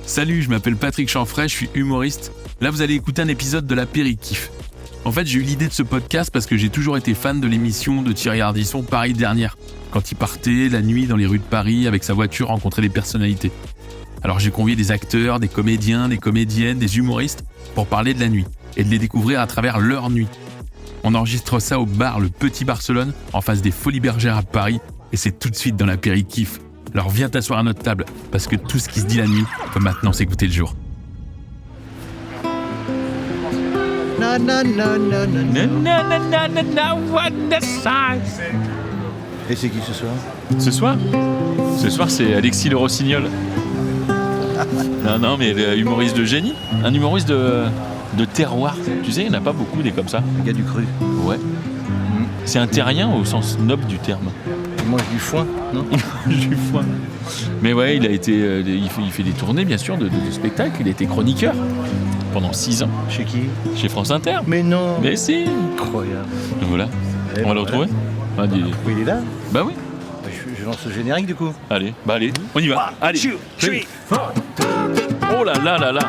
Salut, je m'appelle Patrick Chanfray, je suis humoriste. Là, vous allez écouter un épisode de l'Apéritif. En fait, j'ai eu l'idée de ce podcast parce que j'ai toujours été fan de l'émission de Thierry Ardisson Paris Dernière, quand il partait la nuit dans les rues de Paris avec sa voiture rencontrer des personnalités. Alors j'ai convié des acteurs, des comédiens, des comédiennes, des humoristes pour parler de la nuit et de les découvrir à travers leur nuit. On enregistre ça au bar Le Petit Barcelone, en face des Folies Bergères à Paris, et c'est tout de suite dans l'Apéritif. Alors viens t'asseoir à notre table, parce que tout ce qui se dit la nuit peut maintenant s'écouter le jour. Na na na na na na na na what the size. Et c'est qui ce soir? Ce soir, c'est Alexis Le Rossignol. Non, mais humoriste de génie. Un humoriste de terroir. Tu sais, il n'y en a pas beaucoup des comme ça. Le gars du cru. Ouais. C'est un terrien au sens noble du terme. Il mange du foin, non? Du foin. Mais ouais, il fait des tournées, bien sûr, de spectacles. Il a été chroniqueur pendant 6 ans. Chez qui? Chez France Inter. Mais non. Mais si. Incroyable. Donc voilà. Et On va le retrouver. Oui, il est là. Bah oui. Je lance le générique du coup. Allez, on y va. Allez. 2, 3, 4. Oh là là là là.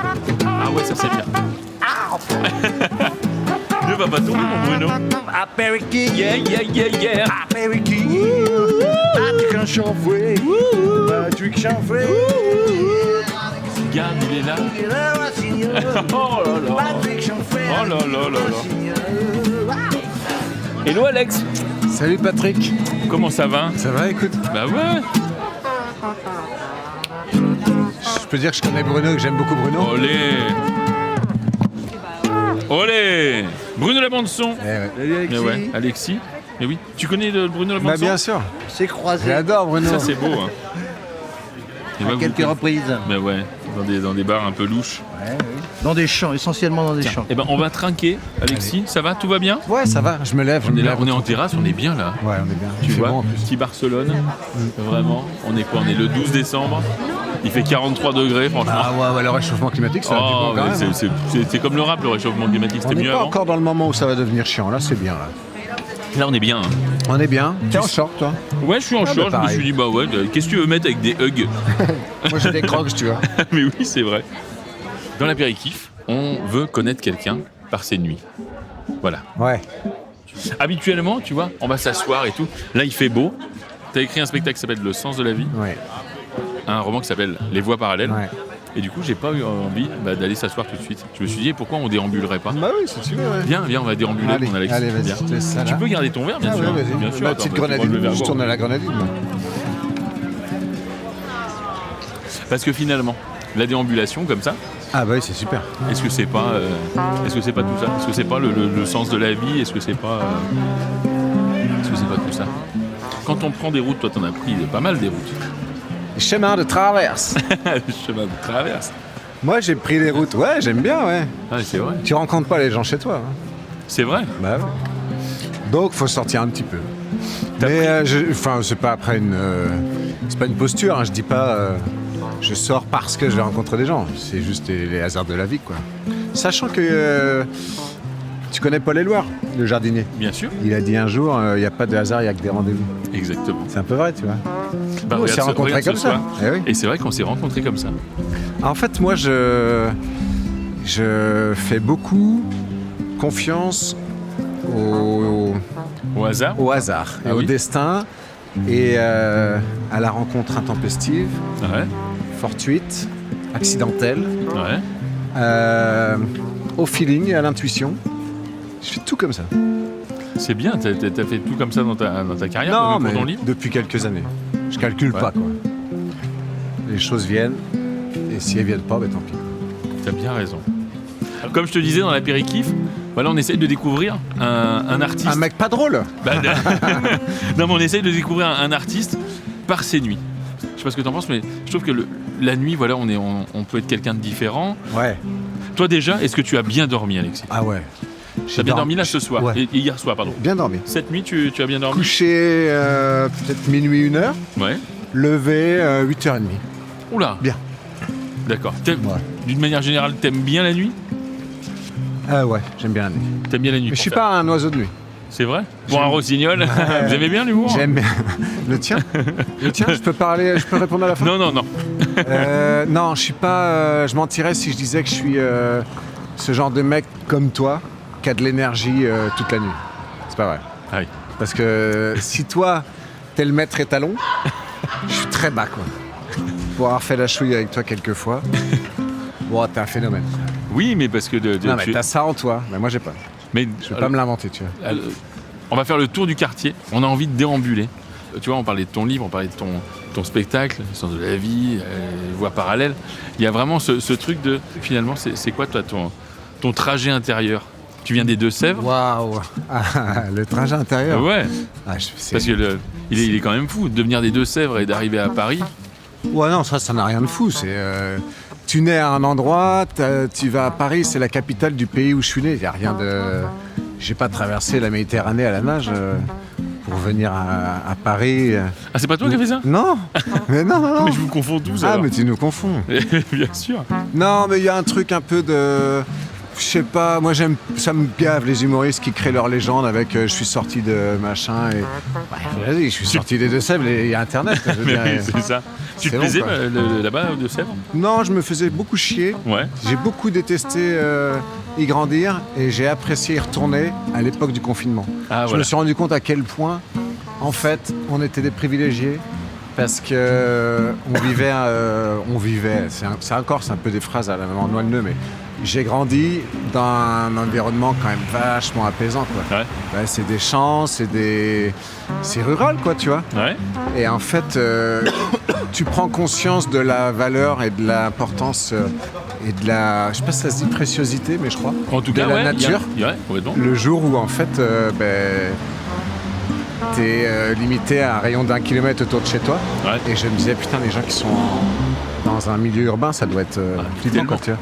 Ah ouais, ça c'est bien. Ne va pas tomber, mon Bruno. Apéritif. Yeah. Apéritif. Patrick Chanfray. Patrick Chanfray. Regarde, il est là. Oh là là. Patrick Chanfray. Oh là là là là. Hello Alex. Salut Patrick, Comment ça va? ça va, écoute? Bah ouais. Je peux dire que je connais Bruno, que j'aime beaucoup Bruno. Olé. Bruno la bande son. Ouais. Salut Alexis. Mais ouais, Alexis. Mais oui. Tu connais Bruno la bande Bah son? bien sûr, C'est croisé. j'adore Bruno. Ça c'est beau. Hein. Et À bah, quelques vous- reprises. Mais ouais, dans des bars un peu louches. Ouais, oui. Dans des champs, essentiellement dans des champs. Eh ben on va trinquer, Alexis. Ça va? Tout va bien? Ouais, ça va, je me lève. On est là, on est en terrasse, on est bien là. Ouais, on est bien. Tu C'est vois, bon en plus. petit Barcelone, vraiment. On est quoi? On est le 12 décembre. Il fait 43 degrés, franchement. Ah ouais, le réchauffement climatique, ça va du bon quand mais même. c'est comme le rap, le réchauffement climatique, On c'était n'est mieux pas avant. encore dans le moment où ça va devenir chiant, là c'est bien. Là, Là, on est bien. Hein. on est bien. T'es en short toi? Ouais, je suis en bah, short, je me pareil. suis dit, bah ouais, qu'est-ce que tu veux mettre avec des hugs? Moi j'ai des crocs, tu vois. Mais oui, c'est vrai. Dans l'apéritif, on veut connaître quelqu'un par ses nuits. Voilà. Ouais. Habituellement, tu vois, on va s'asseoir et tout. Là, il fait beau. T'as écrit un spectacle qui s'appelle Le sens de la vie, Ouais. un roman qui s'appelle Les voies parallèles. Ouais. Et du coup, j'ai pas eu envie d'aller s'asseoir tout de suite. Je me suis dit, pourquoi on déambulerait pas? Bah oui, c'est super. Ouais. Viens, on va déambuler, Allez, mon Alex. allez, vas-y, Viens. je te laisse ça Tu là. peux garder ton verre, bien Ah sûr. ouais, vas-y. Bien sûr. Ma Attends, petite tu prends le verre grenadine, je bon. tourne à la grenadine. moi. Parce que finalement, la déambulation comme ça, Ah bah oui, c'est super. est-ce que c'est pas tout ça? Est-ce que c'est pas le sens de la vie? Est-ce que c'est pas tout ça? Quand on prend des routes, toi t'en as pris pas mal des routes. Chemin de traverse. Le chemin de traverse. Moi j'ai pris les routes, ouais, j'aime bien, ouais. Ah, c'est vrai. Tu rencontres pas les gens chez toi. Hein. C'est vrai. Bah ouais. Donc faut sortir un petit peu. Mais c'est pas après c'est pas une posture. Hein. Je dis pas je sors parce que je vais rencontrer des gens. C'est juste les hasards de la vie, quoi. Sachant que tu connais Paul Éluard, le jardinier. Bien sûr. Il a dit un jour, il n'y a pas de hasard, il n'y a que des rendez-vous. Exactement. C'est un peu vrai, tu vois. Bah, Nous, on regarde s'est rencontrés regarde comme ce ça. soir. Eh oui. Et c'est vrai qu'on s'est rencontrés comme ça. En fait, moi, je fais beaucoup confiance au Au hasard. et Ah au oui. destin et à la rencontre intempestive, Ouais. fortuite, accidentelle, Ouais. au feeling et à l'intuition. Je fais tout comme ça. C'est bien, t'as fait tout comme ça dans ta carrière, Non, même mais pour ton livre. depuis quelques années. Je calcule Ouais. pas, quoi. Les choses viennent, et si elles viennent pas, ben tant pis. T'as bien raison. Comme je te disais dans l'apéritif, voilà, on essaye de découvrir un artiste. Un mec pas drôle. Bah, non, mais on essaye de découvrir un artiste par ses nuits. Je sais pas ce que t'en penses, mais je trouve que la nuit, voilà, on peut être quelqu'un de différent. Ouais. Toi déjà, est-ce que tu as bien dormi, Alexis? Ah ouais. Tu as bien dormi là ce soir, Ouais. et hier soir, pardon. Bien dormi. Cette nuit, tu as bien dormi? Couché peut-être minuit, 1h. Ouais. Levé 8h30. Oula. Bien. D'accord. Ouais. D'une manière générale, t'aimes bien la nuit? Ouais, j'aime bien la nuit. T'aimes bien la nuit. Mais je pour suis faire. pas un oiseau de nuit. C'est vrai? Pour un rossignol, vous aimez bien l'humour? J'aime bien. Le tien, je peux répondre à la fin? Non. Non, je suis pas. Je mentirais si je disais que je suis ce genre de mec comme toi qui a de l'énergie toute la nuit. C'est pas vrai. Ah oui. Parce que si toi, t'es le maître étalon, je suis très bas, quoi. Pour avoir fait la chouille avec toi quelques fois, bon, t'es un phénomène. Oui, mais parce que... Non, mais t'as ça en toi, mais moi j'ai pas. Mais, Je vais pas me l'inventer, tu vois. On va faire le tour du quartier. On a envie de déambuler. Tu vois, on parlait de ton livre, on parlait de ton spectacle, le sens de la vie, voies parallèles. Il y a vraiment ce truc de... Finalement, c'est quoi, toi, ton trajet intérieur? Tu viens des Deux-Sèvres? Waouh. Le trajet intérieur. Ouais. Parce que il est quand même fou de venir des Deux-Sèvres et d'arriver à Paris. Ouais, non, ça n'a rien de fou. C'est... Tu nais à un endroit, tu vas à Paris, c'est la capitale du pays où je suis né. Il n'y a rien de... J'ai pas traversé la Méditerranée à la nage pour venir à Paris. Ah, c'est pas toi qui as fait ça? Non. Mais non. Mais je vous confonds tous. Ah, alors. mais tu nous confonds. Bien sûr. Non, mais il y a un truc un peu de... Je sais pas, moi ça me gave les humoristes qui créent leur légende avec je suis sorti de machin et... Vas-y, je suis sorti des Deux-Sèvres, il y a internet. Je veux Mais dire, oui, c'est ça. Tu te long, plaisais quoi. là-bas aux Deux-Sèvres? Non, je me faisais beaucoup chier. Ouais. J'ai beaucoup détesté y grandir et j'ai apprécié y retourner à l'époque du confinement. Ah, Je voilà. me suis rendu compte à quel point, en fait, on était des privilégiés parce que on vivait. C'est encore un peu des phrases à la maman Noël, mais j'ai grandi dans un environnement quand même vachement apaisant, quoi. Ouais. Ouais, c'est des champs, c'est rural, quoi, tu vois. Ouais. Et en fait, tu prends conscience de la valeur et de l'importance et de la, je sais pas si ça se dit préciosité, mais je crois, En tout de cas, la ouais, nature. Ouais, complètement. Le jour où en fait, t'es limité à un rayon d'1 kilomètre autour de chez toi. Ouais. Et je me disais, putain, les gens qui sont dans un milieu urbain, ça doit être flippant, tellement. quoi, tu vois.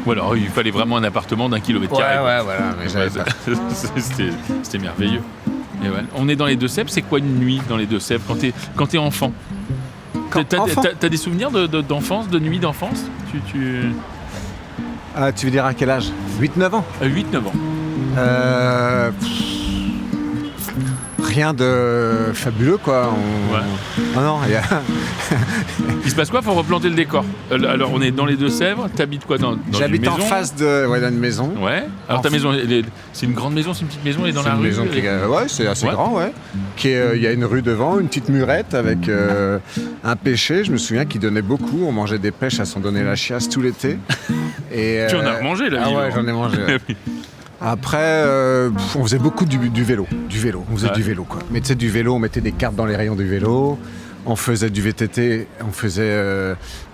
Ou alors, il fallait vraiment un appartement d'1 kilomètre carré. voilà, mais j'avais Ouais, pas. C'était merveilleux. Et ouais. On est dans les Deux-Sèvres. C'est quoi une nuit dans les Deux-Sèvres quand t'es enfant? Enfant. T'as des souvenirs d'enfance, de nuit d'enfance? Ah, tu veux dire à quel âge? 8-9 ans. 8-9 ans. Rien de fabuleux, quoi. Ouais. Ah non, il y a... Il se passe quoi? Faut replanter le décor. Alors, on est dans les Deux-Sèvres. T'habites quoi dans J'habite une en maison? face d'une maison. Ouais. Alors, ta maison, c'est une grande maison, c'est une petite maison, elle est dans C'est la une rue? maison qui est... Ouais, c'est assez Ouais. grand, ouais. Il y a une rue devant, une petite murette avec un pêcher. Je me souviens qu'il donnait beaucoup. On mangeait des pêches à s'en donner la chiasse tout l'été. Et, Tu en as remangé, là, Ah vivant. ouais, j'en ai mangé. Ouais. Oui. Après, on faisait beaucoup du vélo. On faisait Ouais. du vélo, quoi. Mais tu sais, du vélo, on mettait des cartes dans les rayons du vélo. On faisait du VTT,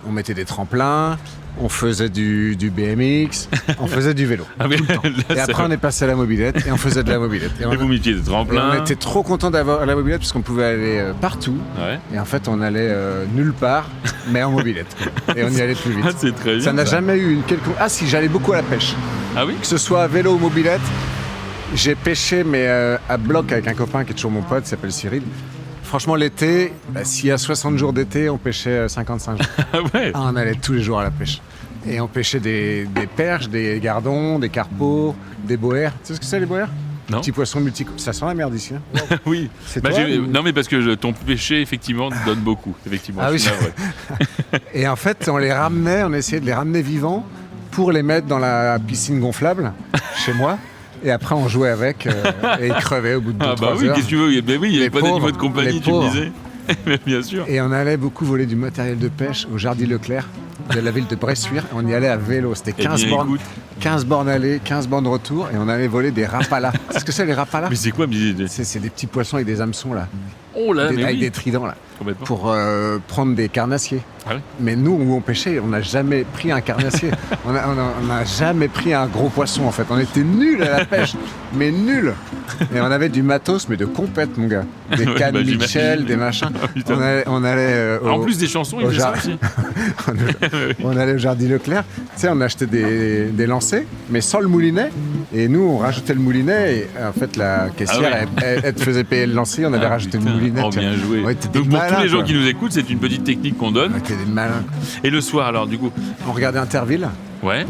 on mettait des tremplins, on faisait du BMX, on faisait du vélo. Ah, mais tout le temps. là, Et après, on est passé à la mobilette et on faisait de la mobilette. Et Et vous mettiez des et tremplins. on était trop contents d'avoir la mobilette parce qu'on pouvait aller partout. Ouais. Et en fait, on allait nulle part, mais en mobilette, quoi. Et on y allait plus vite. Ah, c'est très bien. Ça n'a jamais eu une quelconque... Ah si, j'allais beaucoup à la pêche. Ah oui? Que ce soit à vélo ou mobilette, j'ai pêché, mais à bloc avec un copain qui est toujours mon pote, qui s'appelle Cyril. Franchement, l'été, s'il y a 60 jours d'été, on pêchait 55 jours. Ah ouais. On allait tous les jours à la pêche. Et on pêchait des perches, des gardons, des carpeaux, des boers. Tu sais ce que c'est, les boers? Non. Petits poissons multicouches. Ça sent la merde ici. Hein. Oui. C'est Bah, toi, ou- non, mais parce que ton péché, effectivement, donne beaucoup. Effectivement. Ah je oui, suis navré. Et en fait, on essayait de les ramener vivants pour les mettre dans la piscine gonflable chez moi. Et après, on jouait avec et ils crevaient au bout de 2-3 Ah bah oui, heures. qu'est-ce que tu veux? Ben oui, il n'y avait Les pas d'animaux de pauvres, compagnie, les tu me pauvres. disais. Mais bien sûr. Et on allait beaucoup voler du matériel de pêche au Jardin Leclerc de la ville de Bressuire. On y allait à vélo. C'était Eh 15 bien, bornes. écoute. 15 bornes aller, 15 bornes retour. Et on allait voler des rapalas. C'est ce que c'est, les rapalas? Mais c'est quoi? C'est des petits poissons avec des hameçons, là. Oh là, mais Avec oui. des tridents, là. Complètement. Pour prendre des carnassiers. Ah oui. Mais nous, où on pêchait, on n'a jamais pris un carnassier. on n'a jamais pris un gros poisson, en fait. On était nuls à la pêche, mais nuls. Et on avait du matos, mais de compète, mon gars. Des Ouais, cannes bah, Michel, j'imagine. des machins. Ah, putain. On allait En plus des chansons, il au faisait ça jar- aussi. on allait au Jardin Leclerc. Tu sais, on achetait des lancers, mais sans le moulinet. Et nous, on rajoutait le moulinet. Et en fait, la caissière, Ah ouais. elle te faisait payer le lancer. On avait Ah, rajouté putain. le moulinet. Oh, tu vois. bien joué. Ouais, t'es des Donc pour tous malins, les gens quoi. qui nous écoutent, c'est une petite technique qu'on donne. Ouais, t'es des malins. Et le soir, alors, du coup? On regardait Interville. Ouais,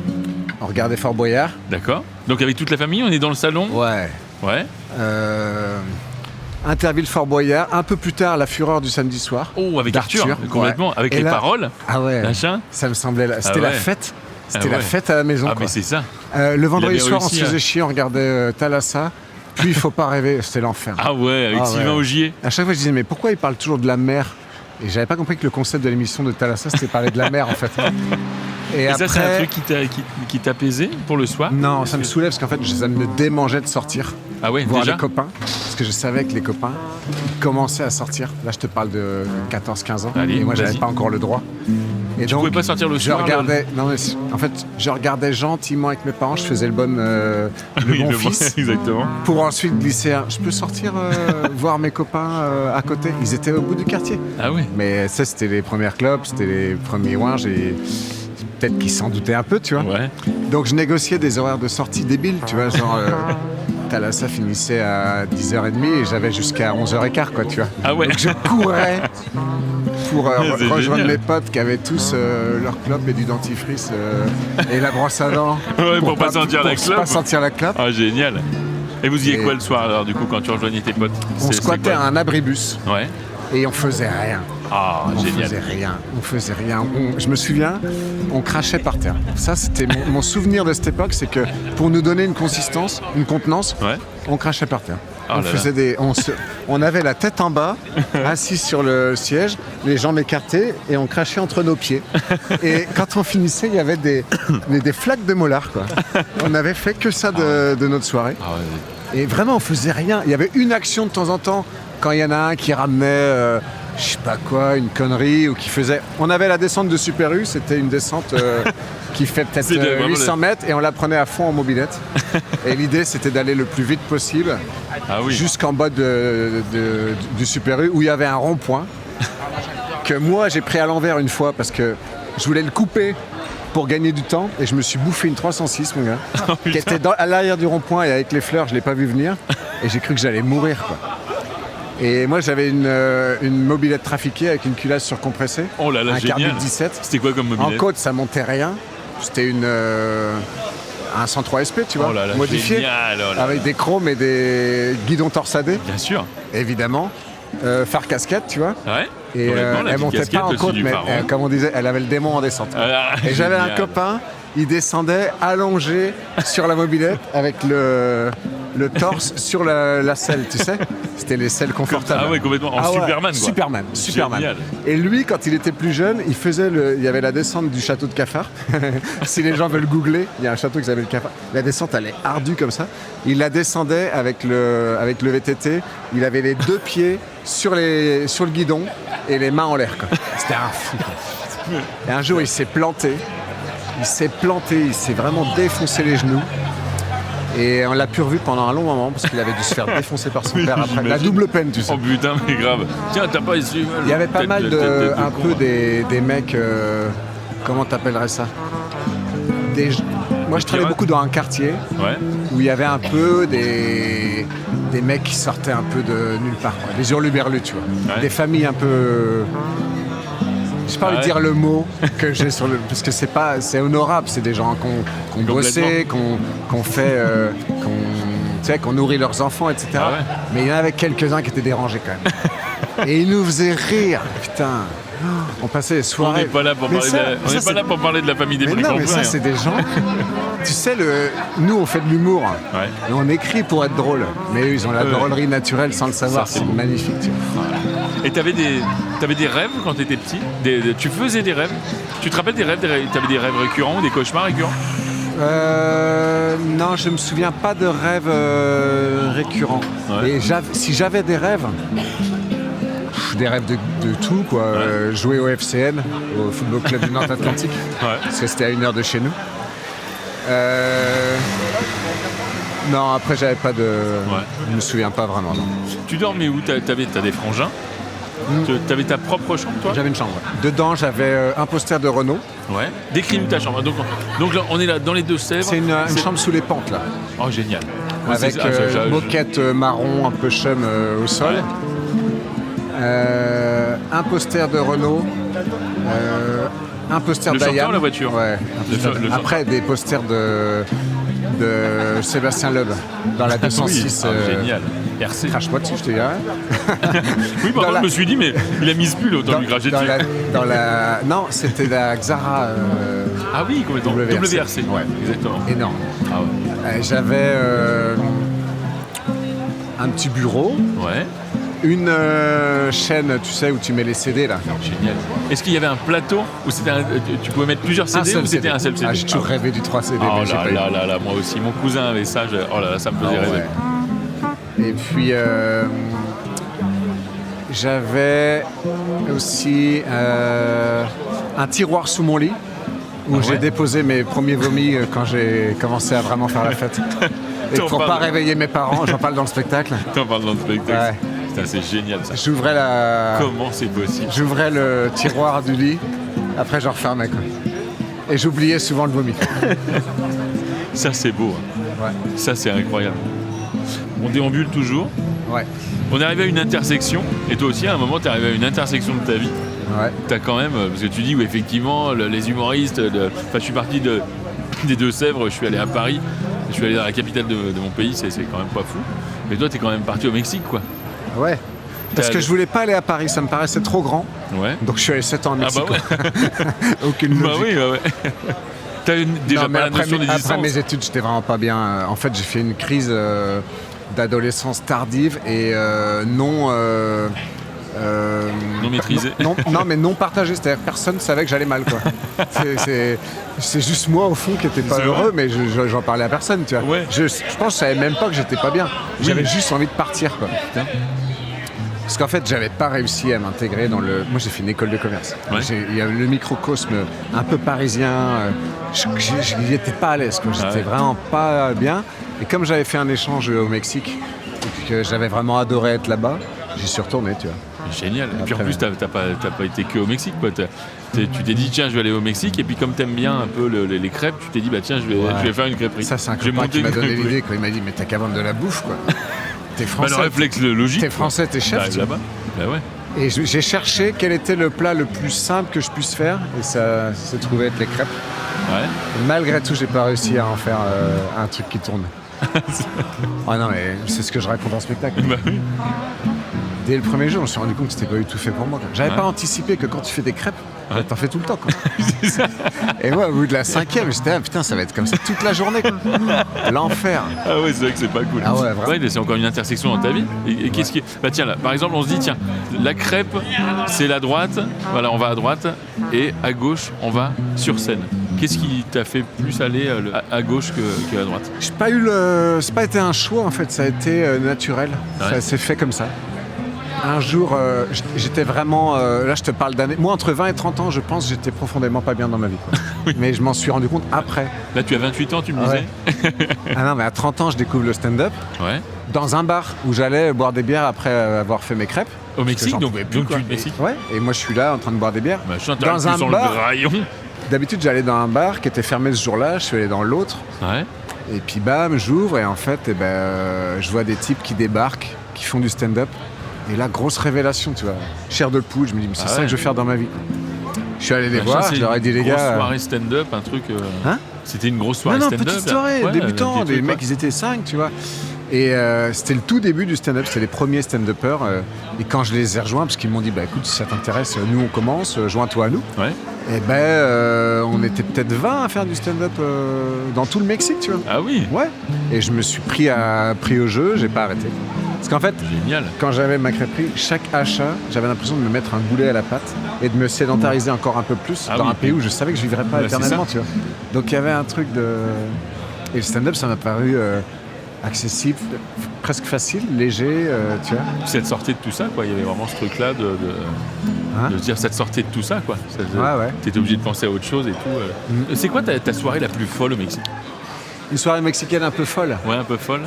On regardait Fort Boyard. d'accord. Donc avec toute la famille, on est dans le salon? Ouais. Ouais. Interville-Fort Boyard, un peu plus tard, La Fureur du samedi soir. Oh, avec d'Arthur, Arthur, complètement. ouais. Avec Et les là- paroles, Ah ouais, machin. ça me semblait... C'était Ah ouais. la fête. C'était Ah la ouais. fête à la maison. Ah, quoi. mais c'est ça. Le vendredi Il avait soir, on réussi se faisait à- chier, on regardait Thalassa. Puis Il faut pas rêver, c'était l'enfer. Ah ouais, avec Ah Sylvain ouais. Augier. À chaque fois, je disais, mais pourquoi il parle toujours de la mer? Et j'avais pas compris que le concept de l'émission de Thalassa, c'était parler de la mer, en fait. Et après... ça, c'est un truc qui t'apaisait pour le soir? Non, ça me soulève parce qu'en fait, ça me démangeait de sortir, Ah ouais, voir déjà les copains. Parce que je savais que les copains ils commençaient à sortir. Là, je te parle de 14-15 ans. Allez, et moi, j'avais vas-y. pas encore le droit. Et Tu pouvais pas sortir le je soir, regardais, non, mais en fait, je regardais gentiment avec mes parents. Je faisais le bon Oui, fils. Exactement. Pour ensuite glisser je peux sortir voir mes copains à côté. Ils étaient au bout du quartier. Ah ouais. Mais ça, c'était les premières clubs, c'était les premiers ouinges et peut-être qu'ils s'en doutaient un peu, tu vois. Ouais. Donc je négociais des horaires de sortie débiles, tu vois, genre Thalassa finissait à 10h30 et j'avais jusqu'à 11h15, quoi, tu vois. Ah ouais. Donc je courais pour C'est rejoindre génial. mes potes qui avaient tous leur clope et du dentifrice et la brosse à dents. Ouais, pour pas sentir la pour clope. pas sentir la clope. Ah, génial. Et vous y Et- quoi le soir, alors, du coup, quand tu rejoignais tes potes? On squattait un abribus Ouais. et on faisait rien. Ah, On génial. faisait rien. Je me souviens, on crachait par terre. Ça, c'était mon souvenir de cette époque, c'est que pour nous donner une consistance, une contenance, Ouais. on crachait par terre. Oh on là faisait on avait la tête en bas, assis sur le siège, les jambes écartées, et on crachait entre nos pieds. Et quand on finissait, il y avait des flaques de molar, quoi. On n'avait fait que ça de notre soirée. Ah ouais. Et vraiment, on faisait rien. Il y avait une action de temps en temps, quand il y en a un qui ramenait, je sais pas quoi, une connerie, ou qui faisait... On avait la descente de Super U, c'était une descente qui fait peut-être C'est vraiment 800 mètres, et on la prenait à fond en mobilette. Et l'idée, c'était d'aller le plus vite possible, Ah oui. jusqu'en bas du Super U, où il y avait un rond-point, que moi, j'ai pris à l'envers une fois, parce que je voulais le couper pour gagner du temps, et je me suis bouffé une 306, mon gars, qui était à l'arrière du rond-point, et avec les fleurs, je l'ai pas vu venir, et j'ai cru que j'allais mourir, quoi. Et moi, j'avais une mobilette trafiquée avec une culasse surcompressée, Oh là là, un génial. Carbide 17. C'était quoi comme En mobilette? côte, ça montait rien. C'était un 103 SP, tu vois, Oh là là, modifié, génial, oh là. avec des chromes et des guidons torsadés, Bien sûr. évidemment. Phare casquette, tu vois. Ouais. Et Complètement, la elle petite montait casquette pas en au-dessus côte, du mais phare, hein. comme on disait, elle avait le démon en descente. Ah, Et j'avais un génial. copain, il descendait allongé sur la mobilette avec le torse sur la selle, tu sais. C'était les selles confortables. Ah ouais, complètement. En Ah ouais, Superman, quoi. Superman. Génial. Et lui, quand il était plus jeune, il y avait la descente du château de Cafard. Si les gens veulent googler, il y a un château qui s'appelle Cafard. La descente, elle est ardue comme ça. Il la descendait avec le VTT. Il avait les deux pieds sur le guidon et les mains en l'air, quoi. C'était un fou, quoi. Et un jour, il s'est planté. Il s'est vraiment défoncé les genoux. Et on l'a plus revu pendant un long moment parce qu'il avait dû se faire défoncer par son Oui, père après. La j'imagine. double peine, tu sais. Oh putain, mais grave. Tiens, t'as pas essayé. Il y avait pas mal un peu des. des mecs, comment t'appellerais ça? Moi je travaillais pirates. beaucoup dans un quartier Ouais. où il y avait un peu des mecs qui sortaient un peu de nulle part, quoi. Des hurluberlus, tu vois. Ouais. Des familles un peu... Je pas envie de Ouais. dire le mot que j'ai sur le... Parce que c'est honorable, c'est des gens qu'on bossé, qu'on fait... tu sais, qu'on nourrit leurs enfants, etc. Ah ouais. Mais il y en avait quelques-uns qui étaient dérangés quand même. Et ils nous faisaient rire, putain. On passait les On soirées. n'est pas là pour Mais parler ça- de la... On ça, n'est pas c'est- là pour parler de la famille des Mais non, mais ça, c'est des gens... Tu sais, nous, on fait de l'humour. Ouais. Et on écrit pour être drôle. Mais eux, ils ont la Ouais. drôlerie naturelle sans le savoir. Ça, c'est C'est beau. magnifique, tu vois. Et t'avais des rêves quand t'étais petit? Tu faisais des rêves? Tu te rappelles des rêves? T'avais des rêves récurrents ou des cauchemars récurrents? Non, je me souviens pas de rêves récurrents. Ouais. Et si j'avais des rêves, des rêves de tout, quoi. Jouer au FCN, au Football Club du Nord-Atlantique, Ouais. parce que c'était à 1 heure de chez nous. Non, après, j'avais pas de... Je me souviens pas vraiment, non. Tu dormais où? T'as des frangins? T'avais ta propre chambre, toi? J'avais une chambre, ouais. Dedans, j'avais un poster de Renault. Ouais. Décris-nous ta chambre. Donc là, on est là dans les Deux-Sèvres. C'est une chambre sous les pentes, là. Oh, génial. Ouais, Avec c'est- ah, ça, moquette marron, un peu chum au sol. Ouais. Un poster de Renault. Un poster Le d'Ayam. chanteur ou la voiture? Ouais. Le chanteur. Après, des posters de Sébastien Loeb dans la 206. Génial. RC. Crache-moi dessus, je te dirais. Oui, par contre, je me suis dit, mais il a mis ce pull, autant lui cracher dessus. Non, c'était la Xara. Ah oui, complètement. WRC. Ouais, exactement. Énorme. Ah ouais. J'avais un petit bureau. Ouais. Une chaîne, tu sais, où tu mets les CD là. Génial. Est-ce qu'il y avait un plateau où tu pouvais mettre plusieurs CD ou c'était un seul CD? J'ai toujours rêvé du 3 CD. Oh mais là, moi aussi. Mon cousin avait ça. Oh là là, ça me faisait rêver. Ouais. Et puis j'avais aussi un tiroir sous mon lit où j'ai déposé mes premiers vomis quand j'ai commencé à vraiment faire la fête. Et pour pas réveiller mes parents, j'en parle dans le spectacle. T'en parles dans le spectacle. Ouais. Putain, c'est génial ça. Comment c'est possible? J'ouvrais le tiroir du lit, après je refermais quoi. Et j'oubliais souvent le vomi. Ça c'est beau. Hein. Ouais. Ça c'est incroyable. On déambule toujours. Ouais. On est arrivé à une intersection, et toi aussi à un moment t'es arrivé à une intersection de ta vie. Ouais. T'as quand même, parce que tu dis, oui, effectivement, les humoristes, je suis parti des Deux-Sèvres, je suis allé à Paris, je suis allé dans la capitale de mon pays, c'est quand même pas fou. Mais toi, t'es quand même parti au Mexique, quoi. Ouais. Parce que je voulais pas aller à Paris, ça me paraissait trop grand. Ouais. Donc je suis allé 7 ans au Mexique. Ah bah ouais. Aucune logique. Bah oui, bah ouais. T'as déjà pas la notion des distances. Après mes études, j'étais vraiment pas bien. En fait, j'ai fait une crise d'adolescence tardive et non maîtrisée. Non, mais non partagée. C'est-à-dire que personne ne savait que j'allais mal, quoi. C'est juste moi, au fond, qui n'étais pas heureux, mais j'en parlais à personne, tu vois. Ouais. Je pense que je savais même pas que j'étais pas bien. J'avais juste envie de partir, quoi. Putain. Parce qu'en fait, j'avais pas réussi à m'intégrer dans le... Moi, j'ai fait une école de commerce. Ouais. Il y a le microcosme un peu parisien. Je n'y étais pas à l'aise, quoi. J'étais vraiment pas bien. Et comme j'avais fait un échange au Mexique, et que j'avais vraiment adoré être là-bas, j'y suis retourné, tu vois. Génial. Et puis en plus, t'as pas été que au Mexique, quoi. Tu t'es dit, tiens, je vais aller au Mexique. Et puis comme t'aimes bien un peu les crêpes, tu t'es dit, bah tiens, je vais faire une crêperie. Ça, c'est un copain qui m'a donné l'idée, quoi. Il m'a dit, mais t'as qu'à vendre de la bouffe, quoi. T'es français. Le réflexe logique. T'es français, t'es chef. T'arrives là-bas. Bah ouais. Et j'ai cherché quel était le plat le plus simple que je puisse faire. Et ça s'est trouvé être les crêpes. Ouais. Et malgré tout, j'ai pas réussi à en faire un truc qui tourne. Ah non, mais c'est ce que je raconte en spectacle. Bah oui. Dès le premier jour, je me suis rendu compte que c'était pas du tout fait pour moi, quoi. J'avais pas anticipé que quand tu fais des crêpes, t'en fais tout le temps, quoi. C'est ça. Et moi, au bout de la 5e, j'étais là, putain, ça va être comme ça toute la journée, quoi. L'enfer. Ah ouais, c'est vrai que c'est pas cool. Ah ouais, vraiment. Ouais, c'est encore une intersection dans ta vie. Et qu'est-ce qui... Bah tiens, là, par exemple, on se dit, tiens, la crêpe, c'est la droite. Voilà, on va à droite. Et à gauche, on va sur scène. Qu'est-ce qui t'a fait plus aller à gauche que à droite? J'ai pas eu c'est pas été un choix, en fait. Ça a été naturel. Ouais. Ça s'est fait comme ça. Un jour, j'étais vraiment... là, je te parle d'années... Moi, entre 20 et 30 ans, je pense que j'étais profondément pas bien dans ma vie, quoi. Oui. Mais je m'en suis rendu compte après. Là, tu as 28 ans, tu me disais. Ah non, mais à 30 ans, je découvre le stand-up. Ouais. Dans un bar où j'allais boire des bières après avoir fait mes crêpes. Au Mexique, donc tu tu es au Mexique. Ouais, et moi, je suis là en train de boire des bières. Dans un bar. D'habitude, j'allais dans un bar qui était fermé ce jour-là. Je suis allé dans l'autre. Ouais. Et puis, bam, j'ouvre et en fait, je vois des types qui débarquent, qui font du stand-up. Et là, grosse révélation, tu vois. Chair de poule, je me dis, mais c'est ça que je veux faire dans ma vie. Je suis allé les voir, je leur ai dit, les gars. Grosse soirée stand-up, un truc. Hein? C'était une grosse soirée stand-up. Petite soirée, débutants, les mecs, ils étaient 5, tu vois. Et c'était le tout début du stand-up, c'était les premiers stand-uppers. Et quand je les ai rejoints, parce qu'ils m'ont dit, bah écoute, si ça t'intéresse, nous on commence, joins-toi à nous. Ouais. Et on était peut-être 20 à faire du stand-up dans tout le Mexique, tu vois. Ah oui. Ouais. Et je me suis pris au jeu, j'ai pas arrêté. Parce qu'en fait, génial. Quand j'avais ma crêperie, chaque achat, j'avais l'impression de me mettre un boulet à la patte et de me sédentariser encore un peu plus dans un pays où je savais que je vivrais pas éternellement, tu vois. Donc il y avait un truc de... Et le stand-up, ça m'a paru accessible, presque facile, léger, tu vois. Ça te sortait de tout ça, quoi. Il y avait vraiment ce truc-là de dire ça te sortait de tout ça, quoi. Ouais. T'étais obligé de penser à autre chose et tout. C'est quoi ta soirée la plus folle au Mexique? Une soirée mexicaine un peu folle. Ouais, un peu folle.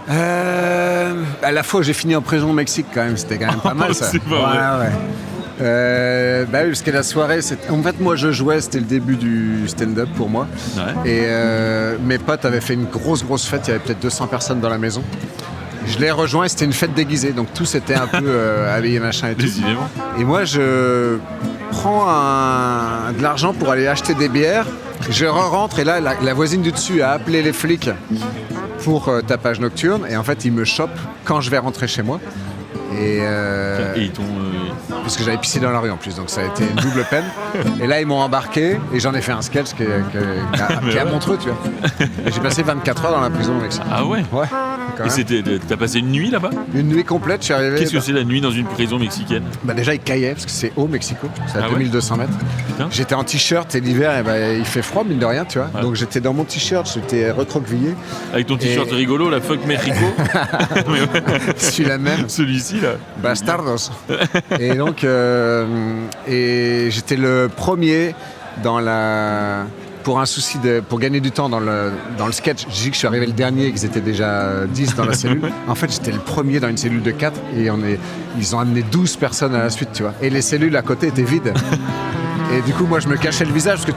À la fois j'ai fini en prison au Mexique quand même, c'était quand même pas mal ça. C'est pas vrai. Ouais. Oui, parce que la soirée, en fait moi je jouais, c'était le début du stand-up pour moi. Ouais. Et mes potes avaient fait une grosse fête, il y avait peut-être 200 personnes dans la maison. Je les ai rejoints et c'était une fête déguisée, donc tous étaient un peu habillés machin et tout. Décidément. Et moi je prends de l'argent pour aller acheter des bières Je rentre et là, la voisine du dessus a appelé les flics pour tapage nocturne. Et en fait, ils me chopent quand je vais rentrer chez moi. Et ils t'ont... parce que j'avais pissé dans la rue en plus, donc ça a été une double peine. Et là, ils m'ont embarqué et j'en ai fait un sketch qui est à Montreux, tu vois. Et j'ai passé 24 heures dans la prison au Mexique. Ah ouais? Ouais. Et t'as passé une nuit là-bas? Une nuit complète, je suis arrivé. Qu'est-ce que c'est la nuit dans une prison mexicaine? Bah déjà, il caillait parce que c'est haut Mexico, c'est à 2200 mètres. Putain. J'étais en t-shirt et l'hiver, il fait froid, mine de rien, tu vois. Ouais. Donc j'étais dans mon t-shirt, j'étais recroquevillé. Avec ton t-shirt rigolo, la fuck Mexico. Celui-là même. Celui-ci là. Bastardos. Et donc, et j'étais le premier dans la... Pour gagner du temps dans le sketch, je dis que je suis arrivé le dernier et qu'ils étaient déjà 10 dans la cellule. En fait, j'étais le premier dans une cellule de 4 et ils ont amené 12 personnes à la suite, tu vois. Et les cellules à côté étaient vides. Et du coup, moi, je me cachais le visage parce que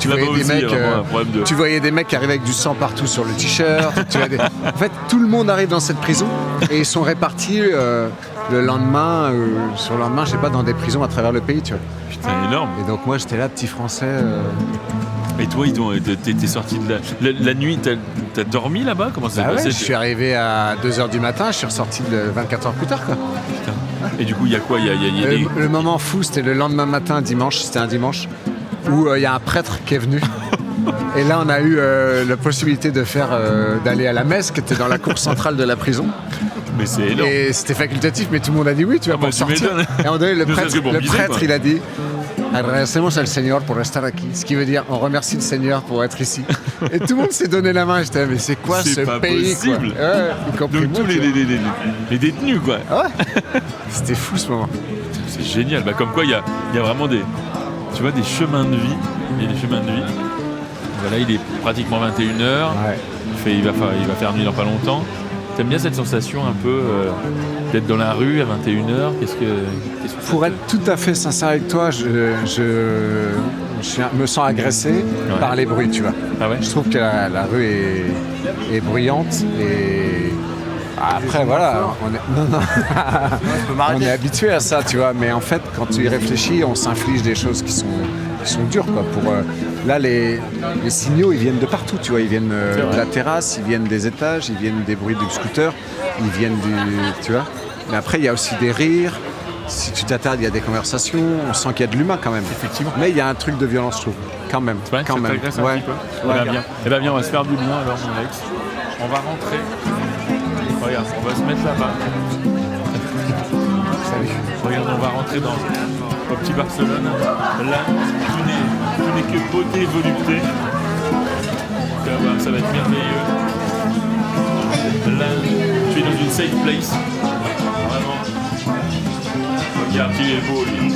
tu voyais des mecs qui arrivaient avec du sang partout sur le t-shirt. En fait, tout le monde arrive dans cette prison et ils sont répartis le lendemain, sur le lendemain, je sais pas, dans des prisons à travers le pays, tu vois. Putain, énorme. Et donc moi, j'étais là, petit français. Et toi, t'es sorti de la nuit, t'as dormi là-bas? Comment ça s'est passé? Je suis arrivé à 2h du matin, je suis ressorti 24 heures plus tard, quoi. Putain. Et du coup, il y a quoi? Le moment fou, c'était le lendemain matin, c'était un dimanche, où il y a un prêtre qui est venu. Et là, on a eu la possibilité d'aller à la messe, qui était dans la cour centrale de la prison. Mais c'est énorme. Et c'était facultatif, mais tout le monde a dit oui, tu vas pour sortir. Et on le prêtre, il a dit agradecemos al Señor por estar aquí. Ce qui veut dire on remercie le Seigneur pour être ici. Et tout le monde s'est donné la main. J'étais mais c'est quoi ce pays, possible, quoi. Y compris donc moi, tous les détenus, quoi. Ouais. C'était fou ce moment. C'est génial. Bah, comme quoi, il y a vraiment des chemins de vie. Il y a des chemins de vie. Voilà, il est pratiquement 21h. Ouais. Il va faire nuit dans pas longtemps. T'aimes bien cette sensation un peu d'être dans la rue à 21h? Pour être tout à fait sincère avec toi, je me sens agressé par les bruits, tu vois. Ah ouais? Je trouve que la rue est bruyante et après voilà, on est habitué à ça, tu vois. Mais en fait, quand tu y réfléchis, on s'inflige des choses qui sont dures, quoi. Là, les signaux, ils viennent de partout, tu vois. Ils viennent de la terrasse, ils viennent des étages, ils viennent des bruits du scooter, ils viennent tu vois. Mais après, il y a aussi des rires. Si tu t'attardes, il y a des conversations. On sent qu'il y a de l'humain quand même. Effectivement. Mais il y a un truc de violence, je trouve. Quand même. C'est vrai, quand même. Un petit peu. Eh bien, on va se faire du bien alors, mon Alex. On va rentrer. Regarde, on va se mettre là-bas. Salut. Regarde, on va rentrer au petit Barcelone. Là, tout n'est que beauté et volupté. Ça va être merveilleux. Là, tu es dans une safe place. Vraiment. Regarde, il est beau, lui.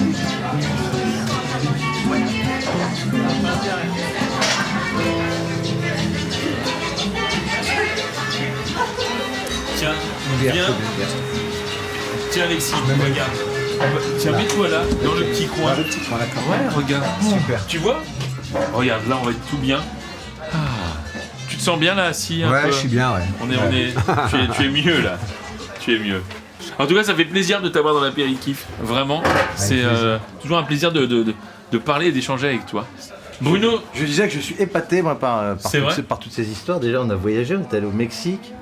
Tiens, viens. Tiens, Alexis, regarde. Tiens, mets-toi là, dans le petit coin. Le petit coin, d'accord. Ouais, regarde. Super. Tu vois? Regarde, là, on va être tout bien. Tu te sens bien là, assis un peu? Je suis bien, ouais. Tu es mieux là. Tu es mieux. En tout cas, ça fait plaisir de t'avoir dans l'apéritif. Vraiment. C'est toujours un plaisir de parler et d'échanger avec toi. Bruno. Je disais que je suis épaté moi, par toutes ces histoires. Déjà, on a voyagé, on est allé au Mexique.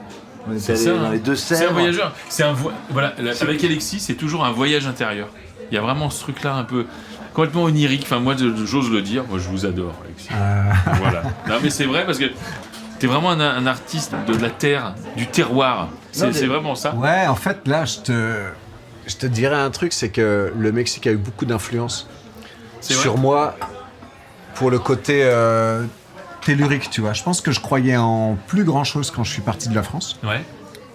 On est allé dans les Deux-Sèvres. C'est un voyageur. Voilà, avec Alexis, c'est toujours un voyage intérieur. Il y a vraiment ce truc-là un peu complètement onirique. Enfin, moi, j'ose le dire. Moi, je vous adore, Alexis. Voilà. Non, mais c'est vrai parce que t'es vraiment un artiste de la terre, du terroir. C'est vraiment ça. Ouais, en fait, là, je te dirais un truc, c'est que le Mexique a eu beaucoup d'influence sur moi pour le côté tellurique, tu vois. Je pense que je croyais en plus grand chose quand je suis parti de la France,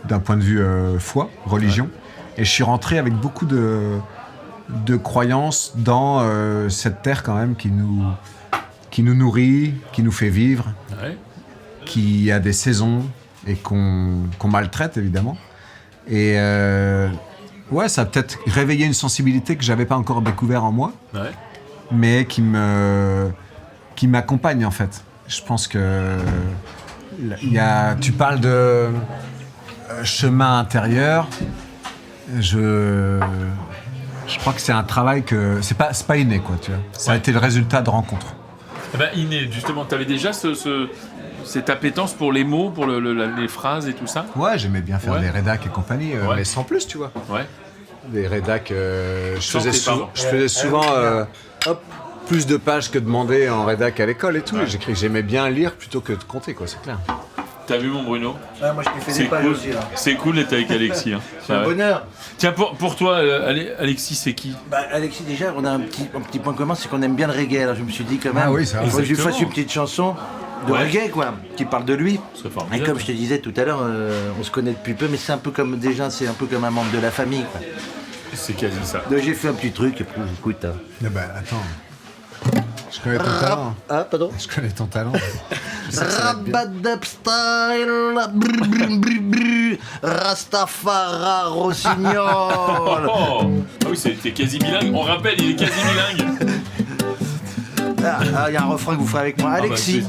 d'un point de vue foi, religion, et je suis rentré avec beaucoup de croyances dans cette terre quand même qui nous nourrit, qui nous fait vivre, qui a des saisons et qu'on maltraite évidemment. Et ça a peut-être réveillé une sensibilité que j'avais pas encore découvert en moi, mais qui m'accompagne en fait. Je pense que tu parles de chemin intérieur. Je crois que c'est un travail que c'est pas inné, quoi, tu vois. Ça a été le résultat de rencontres. Inné, justement, t'avais déjà cette appétence pour les mots, pour les phrases et tout ça? Ouais, j'aimais bien faire des rédacs et compagnie, mais sans plus, tu vois. Ouais. Des rédacs, je faisais souvent plus de pages que demander en rédac à l'école et tout. Ouais. J'aimais bien lire plutôt que de compter, quoi, c'est clair. T'as vu mon Bruno? Moi je me fais des pages aussi là. C'est cool d'être avec Alexis. Hein. C'est un bonheur. Tiens, pour toi, Alexis, c'est qui? Alexis, déjà, on a un petit point commun, c'est qu'on aime bien le reggae. Alors je me suis dit quand même, il faut que je lui fasse une petite chanson de reggae, quoi, qui parle de lui. Et comme je te disais tout à l'heure, on se connaît depuis peu, mais c'est un peu comme un membre de la famille, quoi. C'est quasi ça. Donc j'ai fait un petit truc, et puis écoute. Attends. Je connais ton talent. Ah, pardon. Je connais ton talent. Rabadab style, Rastafara Rossignol. Ah oui, t'es quasi bilingue. On rappelle, il est quasi bilingue. Il y a un refrain que vous ferez avec moi. Alexis.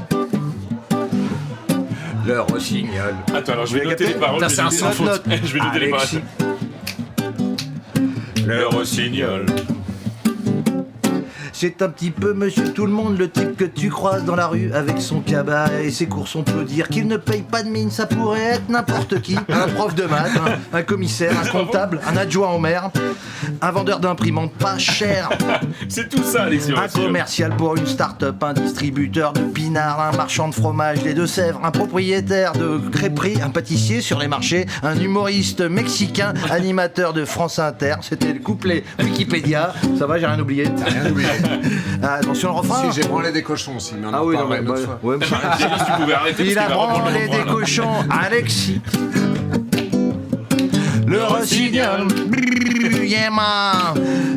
Le Rossignol. Attends, alors je vais noter les paroles. C'est un sans faute. Je vais noter les paroles. Le Rossignol. C'est un petit peu monsieur tout le monde, le type que tu croises dans la rue avec son cabaret et ses courses. On peut dire qu'il ne paye pas de mine, ça pourrait être n'importe qui. Un prof de maths, un commissaire, un comptable, un adjoint au maire, un vendeur d'imprimantes pas cher. C'est tout ça, Alexis. Un commercial pour une start-up, un distributeur de pinards, un marchand de fromage, des Deux-Sèvres, un propriétaire de crêperie, un pâtissier sur les marchés, un humoriste mexicain, animateur de France Inter. C'était le couplet Wikipédia. Ça va, j'ai rien oublié. T'as rien oublié. Attention le refrain. Si, j'ai branlé des cochons aussi, mais on en parlera une autre fois. Ouais, tu pouvais arrêter. Il a branlé des cochons, Alexis. Le Rossignol.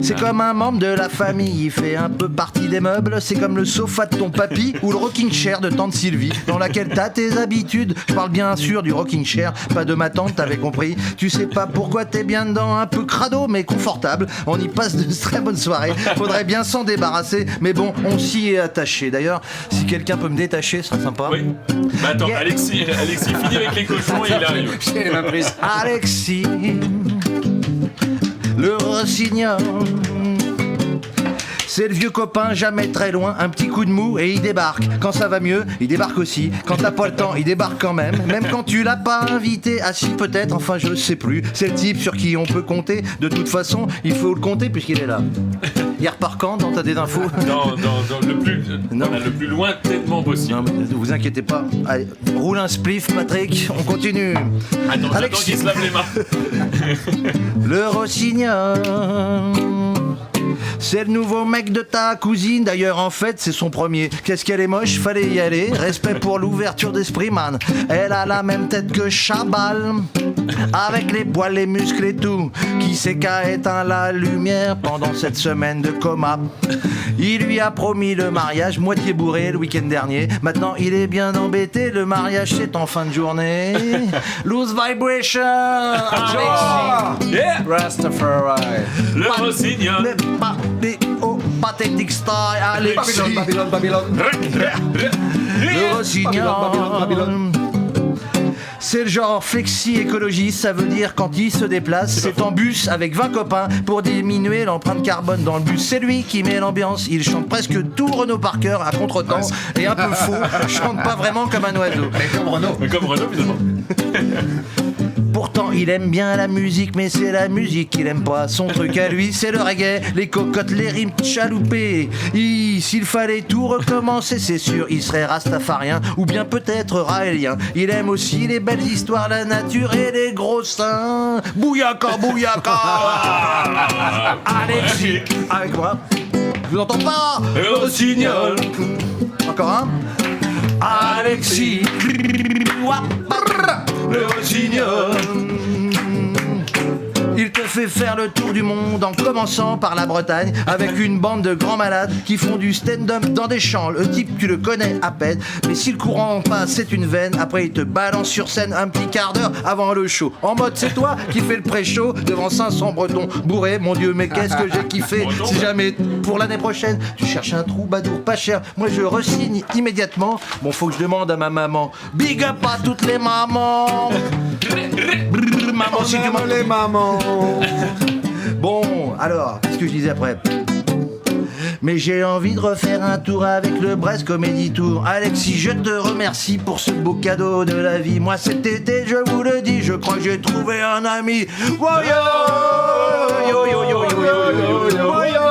C'est comme un membre de la famille, il fait un peu partie des meubles. C'est comme le sofa de ton papy ou le rocking chair de tante Sylvie, dans laquelle t'as tes habitudes. Je parle bien sûr du rocking chair, pas de ma tante, t'avais compris. Tu sais pas pourquoi t'es bien dedans, un peu crado mais confortable. On y passe de très bonnes soirées. Faudrait bien s'en débarrasser, mais bon, on s'y est attaché. D'ailleurs, si quelqu'un peut me détacher, ce serait sympa. Oui. Bah attends, Alexis finit avec les cochons et il arrive. J'ai ma prise. Alexis. Le Rossignol, c'est le vieux copain jamais très loin, un petit coup de mou et il débarque. Quand ça va mieux, il débarque aussi. Quand t'as pas le temps, il débarque quand même. Même quand tu l'as pas invité, ah si peut-être, enfin je sais plus. C'est le type sur qui on peut compter. De toute façon, il faut le compter puisqu'il est là. Il repart quand dans t'as des infos? Non, le plus lointainement possible. Non, mais ne vous inquiétez pas. Allez, roule un spliff, Patrick, on continue. Attends qu'il se lave les mains. Le Rossignol, c'est le nouveau mec de ta cousine. D'ailleurs, en fait, c'est son premier. Qu'est-ce qu'elle est moche, fallait y aller. Respect pour l'ouverture d'esprit, man. Elle a la même tête que Chabal, avec les poils, les muscles et tout. Qui c'est qui a éteint la lumière pendant cette semaine de coma? Il lui a promis le mariage, moitié bourré le week-end dernier. Maintenant, il est bien embêté. Le mariage, c'est en fin de journée. Loose vibration. Alexis. Yeah. Rastafari. Le Rossignol. Pathétique style, Alexis. Babylone. Le Rossignol. Babylone. C'est le genre flexi écologiste, ça veut dire quand il se déplace, c'est en bus avec 20 copains pour diminuer l'empreinte carbone dans le bus. C'est lui qui met l'ambiance, il chante presque tout Renaud par cœur à contre-temps et un peu faux, chante pas vraiment comme un oiseau. Mais comme Renaud finalement. Pourtant il aime bien la musique, mais c'est la musique qu'il aime pas. Son truc à lui c'est le reggae, les cocottes, les rimes chaloupées. S'il fallait tout recommencer, c'est sûr, il serait rastafarien ou bien peut-être raélien. Il aime aussi les belles histoires, la nature et les gros seins. Bouyaka, bouyaka. Alexis, avec moi. Je vous entends pas. Le Rossignol. Encore un. Alexis. Le Rossignol. Il te fait faire le tour du monde en commençant par la Bretagne avec une bande de grands malades qui font du stand-up dans des champs. Le type, tu le connais à peine, mais si le courant passe, c'est une veine. Après, il te balance sur scène un petit quart d'heure avant le show. En mode, c'est toi qui fais le pré-show devant 500 Bretons bourrés. Mon Dieu, mais qu'est-ce que j'ai kiffé. Si jamais, pour l'année prochaine, tu cherches un troubadour pas cher, moi je re-signe immédiatement. Bon, faut que je demande à ma maman. Big up à toutes les mamans. Maman, si tu m'entends. Les mamans. Bon, alors, qu'est-ce que je disais après? Mais j'ai envie de refaire un tour avec le Brest Comedy Tour. Alexis, je te remercie pour ce beau cadeau de la vie. Moi cet été, je vous le dis, je crois que j'ai trouvé un ami. Wow, yo, yo, yo, yo, yo, yo, yo, yo, yo.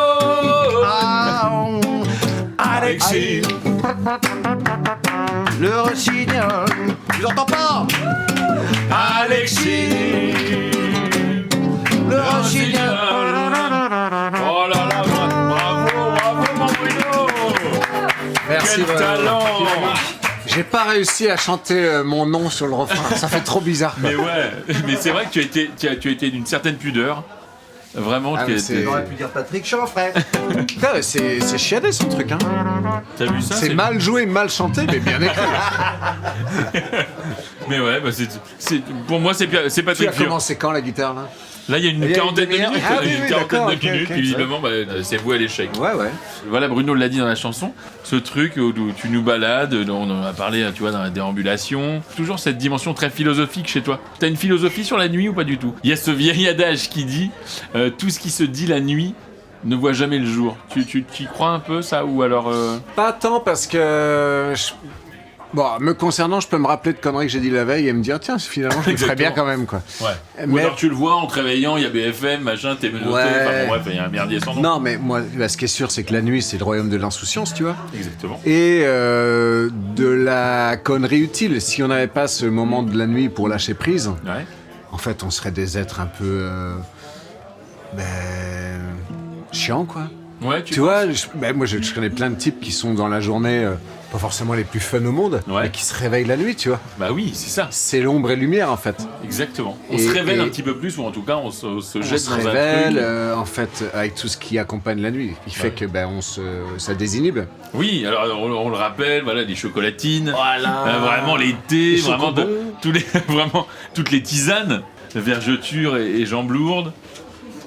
Alexis, le rossignol. Tu l'entends pas? Alexis, le rossignol. Oh là là, bravo mon Bruno. Merci. Quel talent. J'ai pas réussi à chanter mon nom sur le refrain, ça fait trop bizarre. Mais ouais, mais c'est vrai que tu as été d'une certaine pudeur. Vraiment, J'aurais pu dire Patrick Chanfray. Putain, c'est chiadé son truc, hein. T'as vu ça? C'est mal joué, mal chanté, mais bien écrit. Mais ouais, bah pour moi c'est Tu Patrick as Fior. commencé quand la guitare là? Là, il y a une quarantaine de demi-heure. minutes. Ah oui, une oui, quarantaine d'accord, de ok, minutes. ok. Évidemment, c'est voué à l'échec. Ouais. Voilà, Bruno l'a dit dans la chanson, ce truc où tu nous balades, on en a parlé, tu vois, dans la déambulation. Toujours cette dimension très philosophique chez toi. T'as une philosophie sur la nuit ou pas du tout? Il y a ce vieil adage qui dit tout ce qui se dit la nuit ne voit jamais le jour. Tu y crois un peu ça ou alors Pas tant parce que... Bon, me concernant, je peux me rappeler de conneries que j'ai dit la veille et me dire tiens, finalement, je le ferais bien quand même, quoi. Ouais. Ou Mais- alors tu le vois en te réveillant, il y a BFM, machin, t'es menotté, Ouais. enfin bon, bref, il y a un merdier sans nom. Non, mais moi, ce qui est sûr, c'est que la nuit, c'est le royaume de l'insouciance, tu vois. Exactement. Et de la connerie utile. Si on n'avait pas ce moment de la nuit pour lâcher prise, Ouais. en fait, on serait des êtres un peu... chiants, quoi. Ouais, Tu vois, moi je connais plein de types qui sont dans la journée, pas forcément les plus fun au monde, Ouais. mais qui se réveillent la nuit, tu vois. Bah oui, c'est ça. C'est l'ombre et lumière, en fait. Exactement. On Et- se révèle et- un petit peu plus, ou en tout cas, on se On jette se dans révèle, un truc. en fait, avec tout ce qui accompagne la nuit, qui fait que ça désinhibe. Oui, alors on le rappelle, voilà, les chocolatines, Voilà. vraiment les thés, Les vraiment, chocobons. vraiment toutes les tisanes, vergeture et jambes lourdes.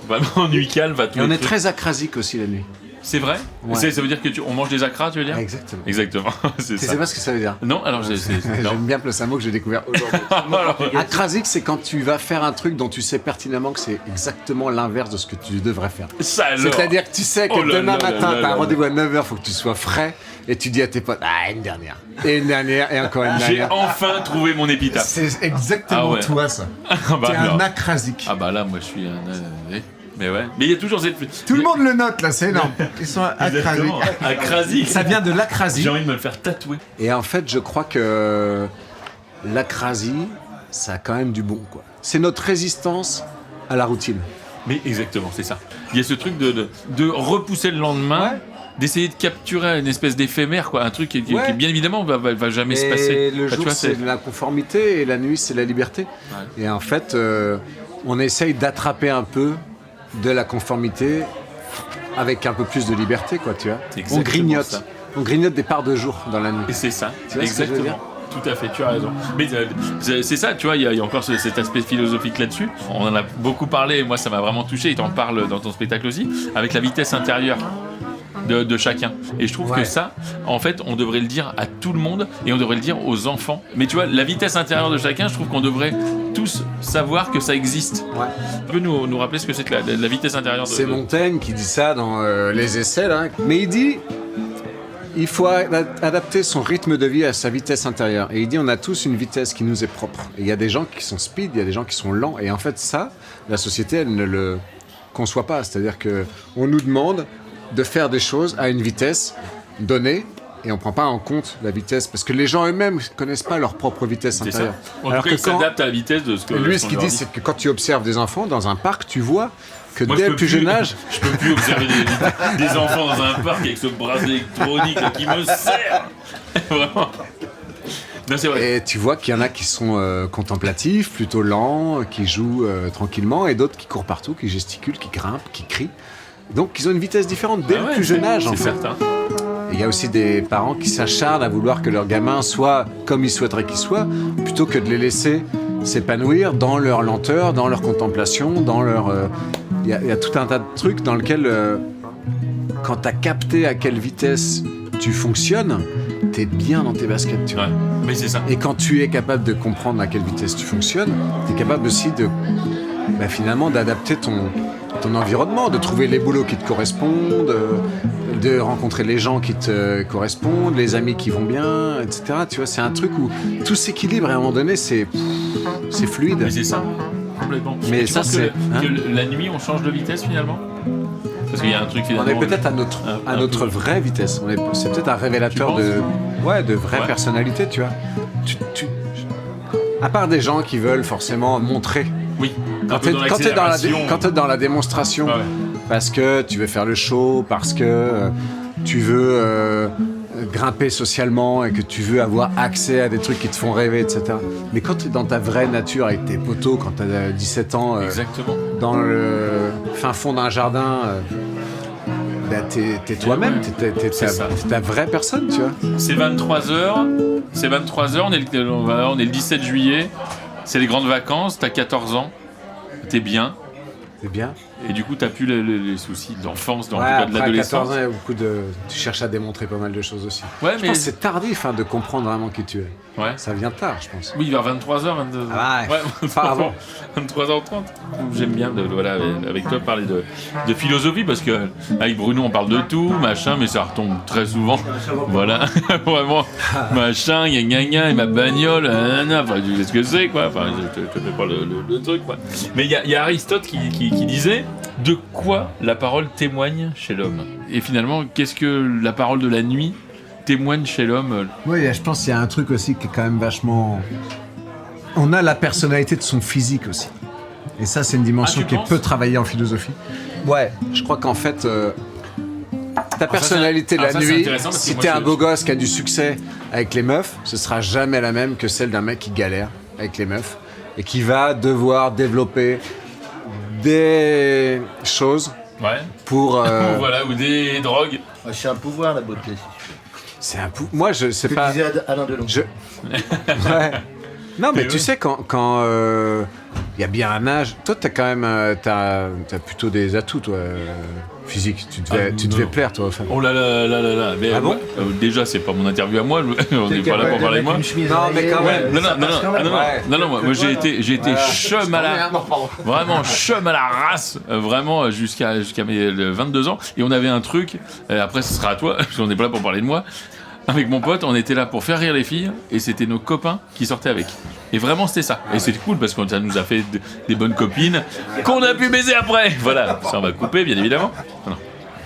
Vraiment, nuit calme, va tout. Et on est très acrasique aussi la nuit. C'est vrai. Ouais. Ça veut dire que on mange des acras, tu veux dire? Exactement. Exactement, c'est Tu ça. sais pas ce que ça veut dire? Non, alors non. J'aime bien placer un mot que j'ai découvert aujourd'hui. Alors, Acrasique, c'est quand tu vas faire un truc dont tu sais pertinemment que c'est exactement l'inverse de ce que tu devrais faire. ça alors. C'est-à-dire que tu sais que Oh là demain là matin, là t'as un là. rendez-vous à 9h, faut que tu sois frais, et tu dis à tes potes, une dernière, et une dernière, et encore une J'ai dernière. enfin trouvé mon épitaphe. C'est exactement Ah ouais. toi, ça. Ah bah, T'es un alors. acrasique. Ah bah là, moi je suis un. Mais ouais. Mais il y a toujours cette. Tout le monde le note là, c'est énorme. Ils sont acrasiques. Exactement. Acrasique. Ça vient de l'acrasie. J'ai envie de me le faire tatouer. Et en fait, je crois que l'acrasie, ça a quand même du bon, quoi. C'est notre résistance à la routine. Mais exactement, c'est ça. Il y a ce truc de repousser le lendemain, d'essayer de capturer une espèce d'éphémère, quoi. Un truc qui Ouais. bien évidemment va jamais se passer. Et le Enfin, tu jour, vois, c'est la conformité, et la nuit, c'est la liberté. Ouais. Et en fait, on essaye d'attraper un peu de la conformité avec un peu plus de liberté, quoi, tu vois. C'est On exactement grignote. ça. On grignote des parts de jour dans la nuit. Et c'est ça, Tu vois ce que je veux exactement. Tout à fait, tu as raison. Mais c'est ça, tu vois, il y a encore cet aspect philosophique là-dessus. On en a beaucoup parlé, moi ça m'a vraiment touché, et t'en parles dans ton spectacle aussi, avec la vitesse intérieure de chacun. Et je trouve que ça, en fait, on devrait le dire à tout le monde, et on devrait le dire aux enfants. Mais tu vois, la vitesse intérieure de chacun, je trouve qu'on devrait tous savoir que ça existe. Ouais. Tu peux nous rappeler ce que c'est que la vitesse intérieure de... C'est Montaigne qui dit ça dans les essais, là. Mais il dit, il faut adapter son rythme de vie à sa vitesse intérieure. Et il dit, on a tous une vitesse qui nous est propre. Et il y a des gens qui sont speed, il y a des gens qui sont lents. Et en fait, ça, la société, elle ne le conçoit pas. C'est-à-dire que on nous demande de faire des choses à une vitesse donnée. Et on ne prend pas en compte la vitesse, parce que les gens eux-mêmes ne connaissent pas leur propre vitesse C'est ça. intérieure. En tout cas, ils s'adaptent à la vitesse de ce que... Lui, ce ce qu'on qu'il leur dit, c'est que quand tu observes des enfants dans un parc, tu vois que Moi, dès je le peux plus jeune âge, Je peux plus observer des enfants dans un parc avec ce bracelet électronique là, qui me sert. Vraiment. Non, c'est vrai. et tu vois qu'il y en a qui sont contemplatifs, plutôt lents, qui jouent tranquillement, et d'autres qui courent partout, qui gesticulent, qui grimpent, qui crient. Donc ils ont une vitesse différente dès Ah le ouais, plus jeune âge, en c'est fait. certain. Et il y a aussi des parents qui s'acharnent à vouloir que leur gamin soit comme ils souhaiteraient qu'il soit, plutôt que de les laisser s'épanouir dans leur lenteur, dans leur contemplation, dans leur... Il y a tout un tas de trucs dans lesquels, quand tu as capté à quelle vitesse tu fonctionnes, t'es bien dans tes baskets, tu vois. Ouais, mais c'est ça. Et quand tu es capable de comprendre à quelle vitesse tu fonctionnes, tu es capable aussi de finalement d'adapter ton environnement, de trouver les boulots qui te correspondent, de rencontrer les gens qui te correspondent, les amis qui vont bien, etc. Tu vois, c'est un truc où tout s'équilibre et à un moment donné, c'est fluide. Mais c'est ça, complètement. Mais tu ça, penses c'est... que la nuit, on change de vitesse finalement? Parce qu'il y a un truc On finalement... est peut-être à notre vraie vitesse. C'est peut-être un révélateur de vraie personnalité, tu vois. À part des gens qui veulent forcément montrer. Oui. Quand t'es dans la démonstration, parce que tu veux faire le show, parce que tu veux grimper socialement et que tu veux avoir accès à des trucs qui te font rêver, etc. Mais quand t'es dans ta vraie nature avec tes potos, quand t'as 17 ans, Exactement. dans le fin fond d'un jardin, t'es toi-même, t'es ta vraie personne, tu vois. C'est 23h, on est le 17 juillet, c'est les grandes vacances, t'as 14 ans, t'es bien. C'est bien. Et du coup, t'as plus les soucis d'enfance, dans le Ouais, cas de après, à l'adolescence. 14 ans, il y a beaucoup tu cherches à démontrer pas mal de choses aussi. Ouais, Je mais... pense que c'est tardif de comprendre vraiment qui tu es. Ouais. Ça vient tard, je pense. Oui, vers 23h, 22h. Ah ouais. Pas avant. 23h30. J'aime bien avec toi parler de philosophie parce que avec Bruno on parle de tout, machin, mais ça retombe très souvent. Voilà, vraiment, machin, gna et ma bagnole, enfin, tu sais ce que c'est quoi. Enfin, je te fais pas le truc quoi. Mais il y a Aristote qui disait de quoi la parole témoigne chez l'homme. Et finalement, qu'est-ce que la parole de la nuit témoigne chez l'homme? Oui, je pense qu'il y a un truc aussi qui est quand même vachement... On a la personnalité de son physique aussi. Et ça, c'est une dimension qui est peu travaillée en philosophie. Ouais. Je crois qu'en fait, ta personnalité de la nuit, si t'es un beau gosse qui a du succès avec les meufs, ce sera jamais la même que celle d'un mec qui galère avec les meufs et qui va devoir développer des choses pour... voilà, ou des drogues. C'est un pouvoir, la beauté. C'est un Moi, je sais pas... disait Alain Delon. Ouais. Non, mais tu sais, quand y a bien un âge... Toi, t'as quand même... T'as plutôt des atouts, toi, physiques. Tu devais plaire, toi, aux femmes. Oh là là là là là. Mais, déjà, c'est pas mon interview à moi. On n'est pas là pour parler de moi. Non, mais quand même. Non, moi j'ai été chum à la... Vraiment chum à la race. Vraiment jusqu'à mes 22 ans. Et on avait un truc... après, ce sera à toi, parce qu'on n'est pas là pour parler de moi. Avec mon pote, on était là pour faire rire les filles et c'était nos copains qui sortaient avec. Et vraiment, c'était ça. Et c'était cool parce que ça nous a fait des bonnes copines qu'on a pu baiser après. Voilà, ça on va couper, bien évidemment. Non,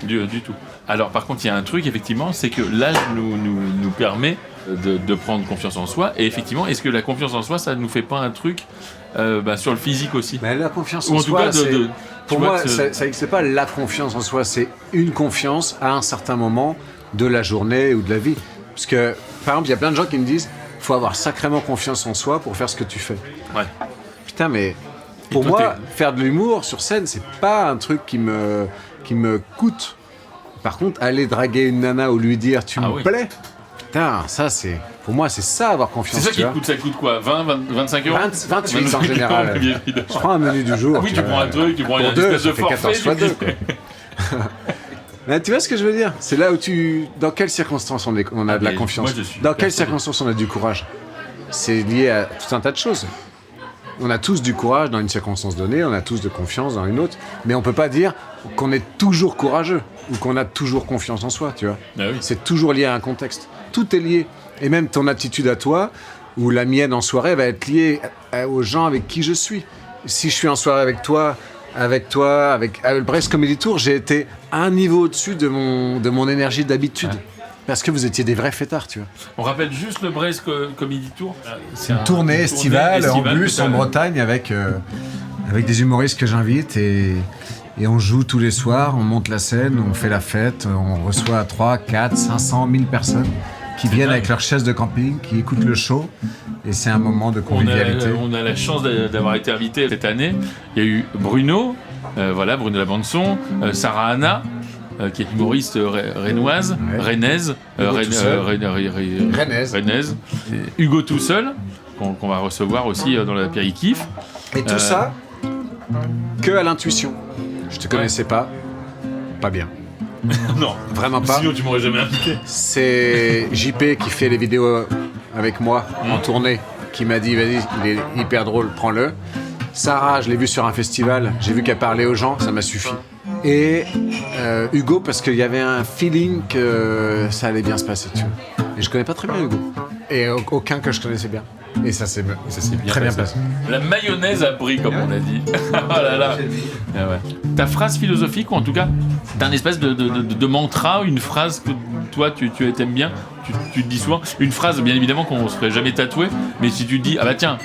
du tout. Alors, par contre, il y a un truc, effectivement, c'est que l'âge nous permet de prendre confiance en soi. Et effectivement, est-ce que la confiance en soi, ça ne nous fait pas un truc sur le physique aussi? Mais la confiance en soi, pour moi, ça n'existe pas la confiance en soi. C'est une confiance à un certain moment de la journée ou de la vie. Parce que, par exemple, il y a plein de gens qui me disent il faut avoir sacrément confiance en soi pour faire ce que tu fais. Ouais. Putain, mais pour moi, faire de l'humour sur scène, c'est pas un truc qui me coûte. Par contre, aller draguer une nana ou lui dire tu me plais, putain, ça c'est... Pour moi, c'est ça, avoir confiance. C'est ça qui coûte, ça coûte quoi 20, 25 euros 28 en général. Je prends un menu du jour. Oui, tu prends un truc, tu prends une espèce de forfait. 14 fois 2. Mais tu vois ce que je veux dire? C'est là où dans quelles circonstances on a de la confiance? Dans quelles circonstances on a du courage? C'est lié à tout un tas de choses. On a tous du courage dans une circonstance donnée, on a tous de confiance dans une autre, mais on peut pas dire qu'on est toujours courageux ou qu'on a toujours confiance en soi, tu vois. Ah oui. C'est toujours lié à un contexte. Tout est lié. Et même ton attitude à toi ou la mienne en soirée va être liée aux gens avec qui je suis. Si je suis en soirée avec toi, avec le Brest Comedy Tour, j'ai été un niveau au-dessus de mon énergie d'habitude. Ouais. Parce que vous étiez des vrais fêtards, tu vois. On rappelle juste le Brest Comedy Tour. C'est une tournée estivale en bus en Bretagne avec des humoristes que j'invite et on joue tous les soirs, on monte la scène, on fait la fête, on reçoit 3, 4, 500, 1000 personnes qui viennent avec leurs chaises de camping, qui écoutent le show. Et c'est un moment de convivialité. On a la chance d'avoir été invité cette année. Il y a eu Bruno, Bruno la bande-son, Sarah Anna, qui est humoriste rennaise, Hugo tout seul, qu'on va recevoir aussi dans l'apéritif. Et tout ça, que à l'intuition. Je te connaissais pas bien. Non, vraiment pas. Sinon tu m'aurais jamais invité. C'est JP qui fait les vidéos avec moi en tournée, qui m'a dit vas-y, il est hyper drôle, prends-le. Sarah, je l'ai vu sur un festival, j'ai vu qu'elle parlait aux gens, ça m'a suffi. Et Hugo, parce qu'il y avait un feeling que ça allait bien se passer, tu vois. Et je connais pas très bien Hugo. Et aucun que je connaissais bien. Et ça s'est bien très bien passé. La mayonnaise a pris, comme on a dit. Oh là là. Ah ouais. Ta phrase philosophique, ou en tout cas, t'as un espèce de mantra, une phrase que toi tu aimes bien, tu te dis souvent. Une phrase, bien évidemment, qu'on se ferait jamais tatouer, mais si tu te dis, ah bah tiens,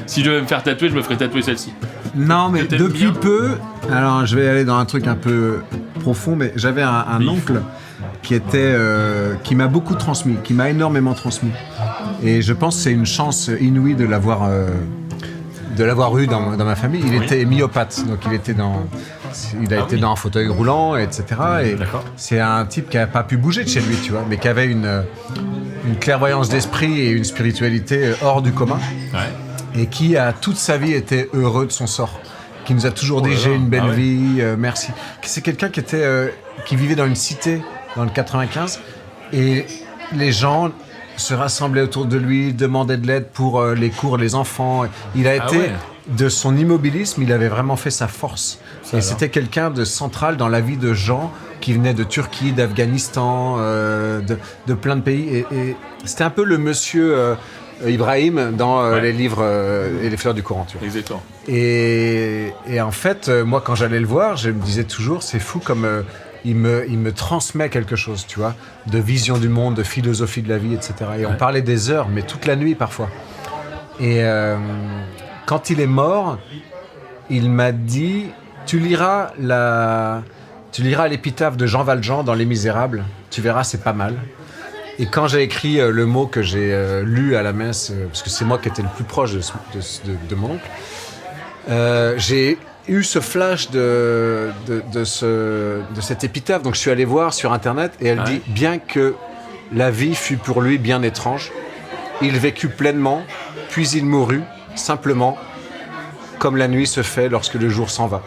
si je devais me faire tatouer, je me ferais tatouer celle-ci. Non, mais t'aimes depuis bien peu, alors je vais aller dans un truc un peu profond, mais j'avais un oncle qui m'a beaucoup transmis, qui m'a énormément transmis. Et je pense que c'est une chance inouïe de l'avoir eu dans ma famille. Il était myopathe, donc il a été dans un fauteuil roulant, etc. Et c'est un type qui n'a pas pu bouger de chez lui, tu vois, mais qui avait une clairvoyance d'esprit et une spiritualité hors du commun. Ouais. Et qui a toute sa vie été heureux de son sort. Qui nous a toujours dit j'ai une belle vie, merci. C'est quelqu'un qui vivait dans une cité dans le 95 et les gens se rassemblaient autour de lui, demandaient de l'aide pour les cours, les enfants. Il a été, de son immobilisme, il avait vraiment fait sa force. Et c'était quelqu'un de central dans la vie de gens qui venaient de Turquie, d'Afghanistan, de plein de pays. Et c'était un peu le monsieur Ibrahim dans les livres et les fleurs du Coran. Tu vois. Exactement. Et en fait, moi, quand j'allais le voir, je me disais toujours, c'est fou comme... Il me transmet quelque chose, tu vois, de vision du monde, de philosophie de la vie, etc. Et on parlait des heures, mais toute la nuit parfois. Et quand il est mort, il m'a dit, tu liras l'épitaphe de Jean Valjean dans Les Misérables, tu verras, c'est pas mal. Et quand j'ai écrit le mot que j'ai lu à la messe, parce que c'est moi qui étais le plus proche de mon oncle, j'ai eu ce flash de cette épitaphe. Donc je suis allé voir sur internet et elle dit « Bien que la vie fut pour lui bien étrange, il vécut pleinement, puis il mourut, simplement, comme la nuit se fait lorsque le jour s'en va. »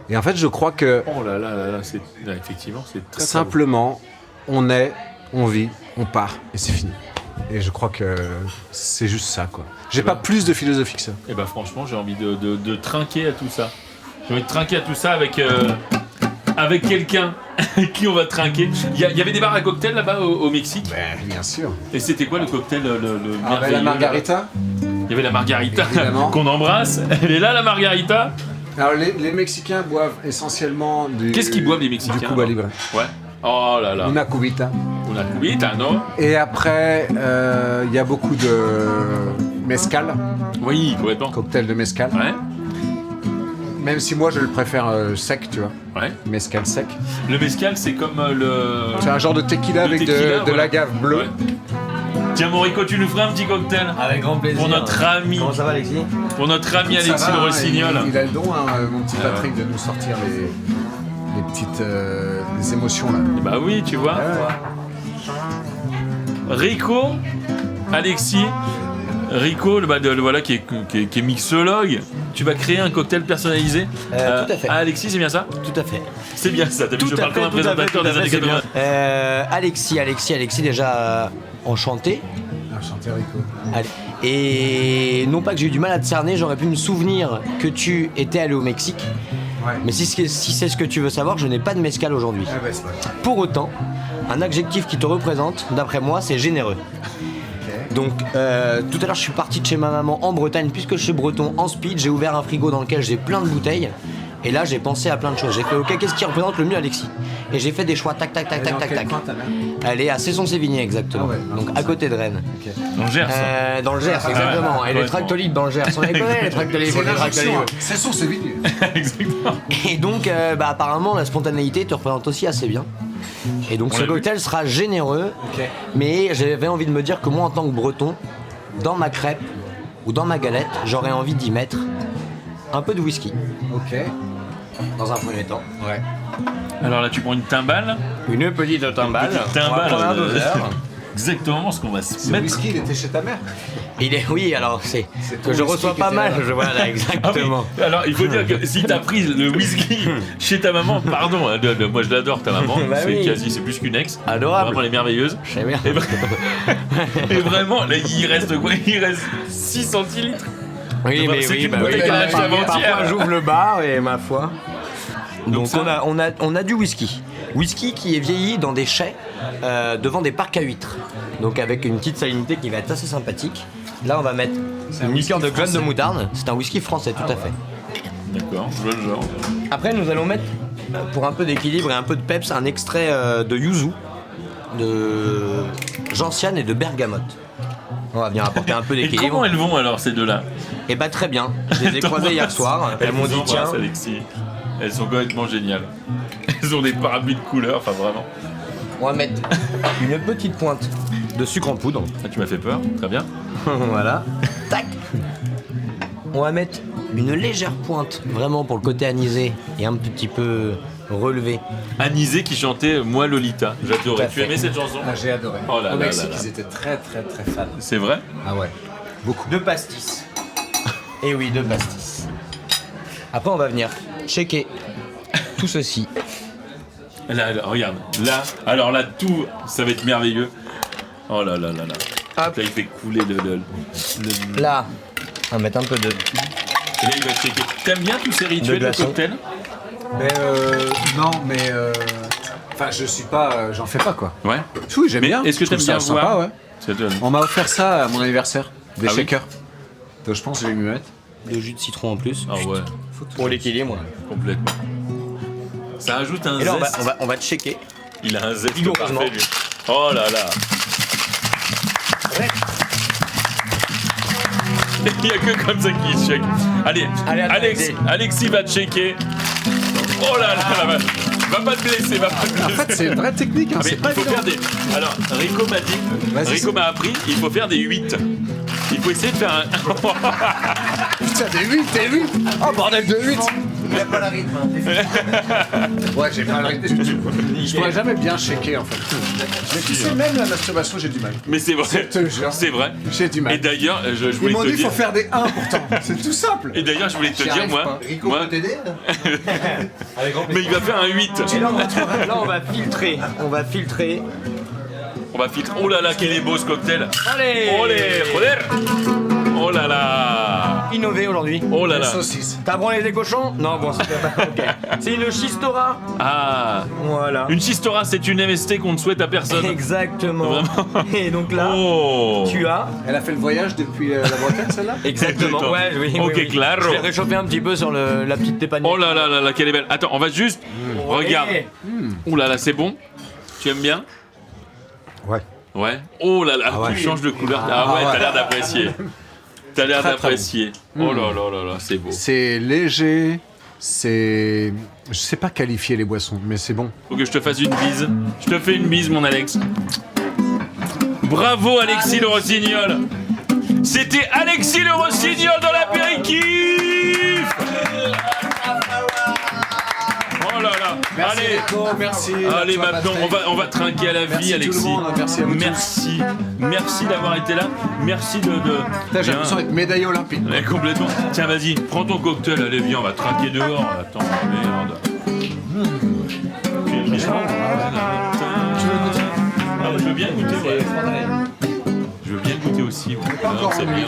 Et en fait, je crois que... Oh là là là là, effectivement, c'est très simplement, on est, on vit, on part, et c'est fini. Et je crois que c'est juste ça, quoi. J'ai pas plus de philosophie que ça. Et bah franchement, j'ai envie de trinquer à tout ça. J'ai envie de trinquer à tout ça avec quelqu'un qui on va trinquer. Il y avait des bars à cocktails là-bas au Mexique. Ben, bien sûr. Et c'était quoi le cocktail la margarita. Il y avait la margarita qu'on embrasse. Elle est là, la margarita. Alors les Mexicains boivent essentiellement du... Qu'est-ce qu'ils boivent les Mexicains? Du Cuba Libre. Ouais. Oh là là. Una cubita, non? Et après, il y a beaucoup de mezcal. Oui, complètement. Cocktail de mezcal. Ouais. Même si moi je le préfère sec, tu vois. Ouais. Mezcal sec. Le mezcal, c'est comme le... C'est un genre de tequila avec de l'agave bleue. Ouais. Tiens, Morico, tu nous feras un petit cocktail. Avec grand plaisir. Pour notre ami. Comment ça va, Alexis? Pour notre ami Alexis Le Rossignol. Il a le don, mon petit Patrick, de nous sortir les petites les émotions là. Bah oui, tu vois. Rico, Alexis, voilà, qui est mixologue. Tu vas créer un cocktail personnalisé. Tout à fait. Alexis, c'est bien ça? Tout à fait. C'est bien ça. T'as vu, je parle comme un présentateur des années 80. Alexis, déjà enchanté. Enchanté, Rico. Allez. Et non pas que j'ai eu du mal à te cerner, j'aurais pu me souvenir que tu étais allé au Mexique. Ouais. Mais si c'est ce que tu veux savoir, je n'ai pas de mezcal aujourd'hui. Ah bah, c'est pas grave. Pour autant, un adjectif qui te représente, d'après moi, c'est généreux. Okay. Donc, tout à l'heure, je suis parti de chez ma maman en Bretagne, puisque je suis breton en speed. J'ai ouvert un frigo dans lequel j'ai plein de bouteilles. Et là, j'ai pensé à plein de choses. J'ai fait, ok, qu'est-ce qui représente le mieux Alexis? Et j'ai fait des choix, tac. Elle est à Cesson-Sévigné, exactement. Ah ouais, donc, à côté de Rennes. Okay. Dans le Gers. Dans le Gers, exactement. Et les tractolides dans le Gers. On les connaît, les tractolides. C'est son, c'est vite. Exactement. Et donc, apparemment, la spontanéité te représente aussi assez bien. Et donc, ce cocktail sera généreux. Okay. Mais j'avais envie de me dire que moi, en tant que breton, dans ma crêpe ou dans ma galette, j'aurais envie d'y mettre un peu de whisky. Ok. Dans un premier temps. Ouais. Alors là, tu prends une timbale. Une petite timbale. Timbale. Exactement ce qu'on va se Ce mettre. whisky, il était chez ta mère. Oui, alors c'est ton que je whisky reçois qui pas était mal. là. Voilà, exactement. Ah oui. Alors, il faut dire que si t'as pris le whisky chez ta maman, pardon, moi je l'adore ta maman, Bah oui. c'est plus qu'une ex. Adorable. Vraiment, elle est merveilleuse. Je sais bien. Et vraiment, là, il reste quoi? Il reste 6 centilitres. Oui, Bah, mais c'est oui, une bah bouteille oui. qu'elle a achetée avant-hier. Parfois, j'ouvre le bar et ma foi. Donc ça- on a du whisky. Whisky qui est vieilli dans des chais devant des parcs à huîtres. Donc avec une petite salinité qui va être assez sympathique. Là on va mettre une liqueur de graines de moutarde. C'est un whisky français tout à fait. D'accord, je vois le genre. Après nous allons mettre, pour un peu d'équilibre et un peu de peps, un extrait de yuzu, de gentiane et de bergamote. On va venir apporter un peu Et d'équilibre. comment elles vont alors ces deux-là? Et bah très bien. Je les ai croisées hier soir. Elles m'ont dit vous tiens. embrassent, Alexis. Elles sont complètement géniales. Elles ont des parapluies de couleurs, enfin vraiment. On va mettre une petite pointe de sucre en poudre. Ah, tu m'as fait peur, très bien. Voilà. Tac. On va mettre une légère pointe, vraiment pour le côté anisé et un petit peu relevé. Anisé qui chantait Moi Lolita. Tout J'adorais. à Tu fait. aimais cette chanson? J'ai adoré. Oh là Au là Mexique, là là. ils étaient très fans. C'est vrai? Ah ouais. De pastis. Et oui, de pastis. Après, on va venir checker tout ceci. Là, regarde. Là, alors là, tout, ça va être merveilleux. Oh là là là là. Hop. Là, il fait couler le- Là, on va mettre un peu de. Et là, il va checker. T'aimes bien tous ces rituels de glaçons. cocktail? Mais non, mais enfin, je suis pas, j'en fais pas quoi. Ouais. Oui, j'aime Mais bien. est-ce que Je trouve t'aimes bien ça voir sympa, ouais. C'est de- On m'a offert ça à mon anniversaire, des Ah oui shakers. Donc je pense que je vais m'y mettre. De jus de citron en plus. Ah ouais, Pour l'équilibre. complètement. Ça ajoute un Et là, zeste. on va checker. Il a un zeste Vigoureusement. parfait, lui. Oh là là. Il n'y a que comme ça qu'il check. Allez, Allez, attends, Alexis va checker. Oh là là là. Va pas te blesser, va pas te blesser. En fait, c'est une vraie technique, hein, Mais c'est il pas faut évident. faire des. Alors, Rico m'a dit, Vas-y, Rico m'a appris, il faut faire des 8. Il faut essayer de faire un. Putain, des 8, des 8. Oh bordel de 8. Il a pas la rythme. Ouais, j'ai pas le rythme du tout. Je pourrais jamais bien shaker en fait. Mais tu sais, même la masturbation, j'ai du mal. Mais c'est vrai. Je te jure. C'est vrai. J'ai du mal. Et d'ailleurs, je Ils voulais m'ont te dit qu'il dire. faut faire des 1 pourtant. C'est tout simple. Et d'ailleurs, je voulais te J'y dire, arrive moi. pas. Rico moi- peut t'aider. Mais il va faire un 8. Et là, on va filtrer. On va filtrer. On va filtrer. Oh là là, quel est beau ce cocktail. Allez. Olé, joder. Oh là là. Innové aujourd'hui. Oh là là. Saucisse. T'as branlé des cochons? Non, bon, c'est pas. Ok. C'est une Chistora. Ah. Voilà. Une Chistora, c'est une MST qu'on ne souhaite à personne. Exactement. Vraiment. Et donc là, Oh. tu as. Elle a fait le voyage depuis la Bretagne, celle-là. Exactement. Exactement. Ouais, oui. Ok, oui. claro. Je l'ai réchauffé un petit peu sur la petite tépanée. Oh là là là là, quelle est belle. Attends, on va juste. Regarde. Oh là là, c'est bon. Tu aimes bien? Ouais. Ouais. Oh là là, tu changes de couleur. Ah ouais, t'as l'air d'apprécier. T'as l'air Très, très d'apprécier. Oh là là là là, c'est beau. C'est léger. C'est. Je sais pas qualifier les boissons, mais c'est bon. Faut que je te fasse une bise. Je te fais une bise, mon Alex. Bravo, Alexis le Rossignol. C'était Alexis le Rossignol dans l'apéritif. Oh là là. Allez. Merci. Allez, maintenant, on va trinquer à la vie, Merci tout le Alexis. monde, merci à vous tous. Merci d'avoir été là. Merci de. Putain, j'ai l'impression d'être médaillé olympique. Ouais, complètement. Tiens, vas-y, prends ton cocktail, allez, viens, on va trinquer dehors. Attends, merde. Ah, je veux bien goûter, ouais. Je veux bien goûter aussi. Ouais. Non, c'est bien.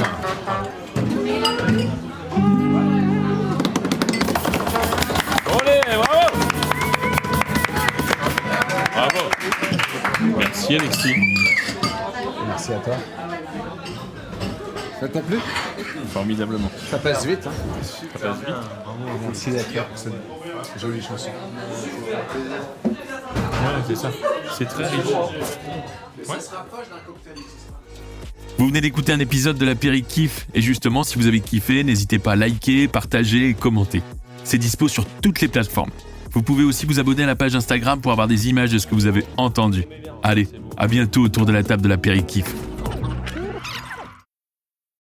Allez, bravo! Bravo! Merci, Alexis. Merci à toi. Ça t'a plu? Formidablement. Ça passe vite. Hein. Ça passe vite. Merci d'être là pour cette jolie chanson. Ouais, c'est ça. C'est très riche. Vous venez d'écouter un épisode de l'apéritif et justement, si vous avez kiffé, n'hésitez pas à liker, partager et commenter. C'est dispo sur toutes les plateformes. Vous pouvez aussi vous abonner à la page Instagram pour avoir des images de ce que vous avez entendu. Allez, à bientôt autour de la table de l'apéritif.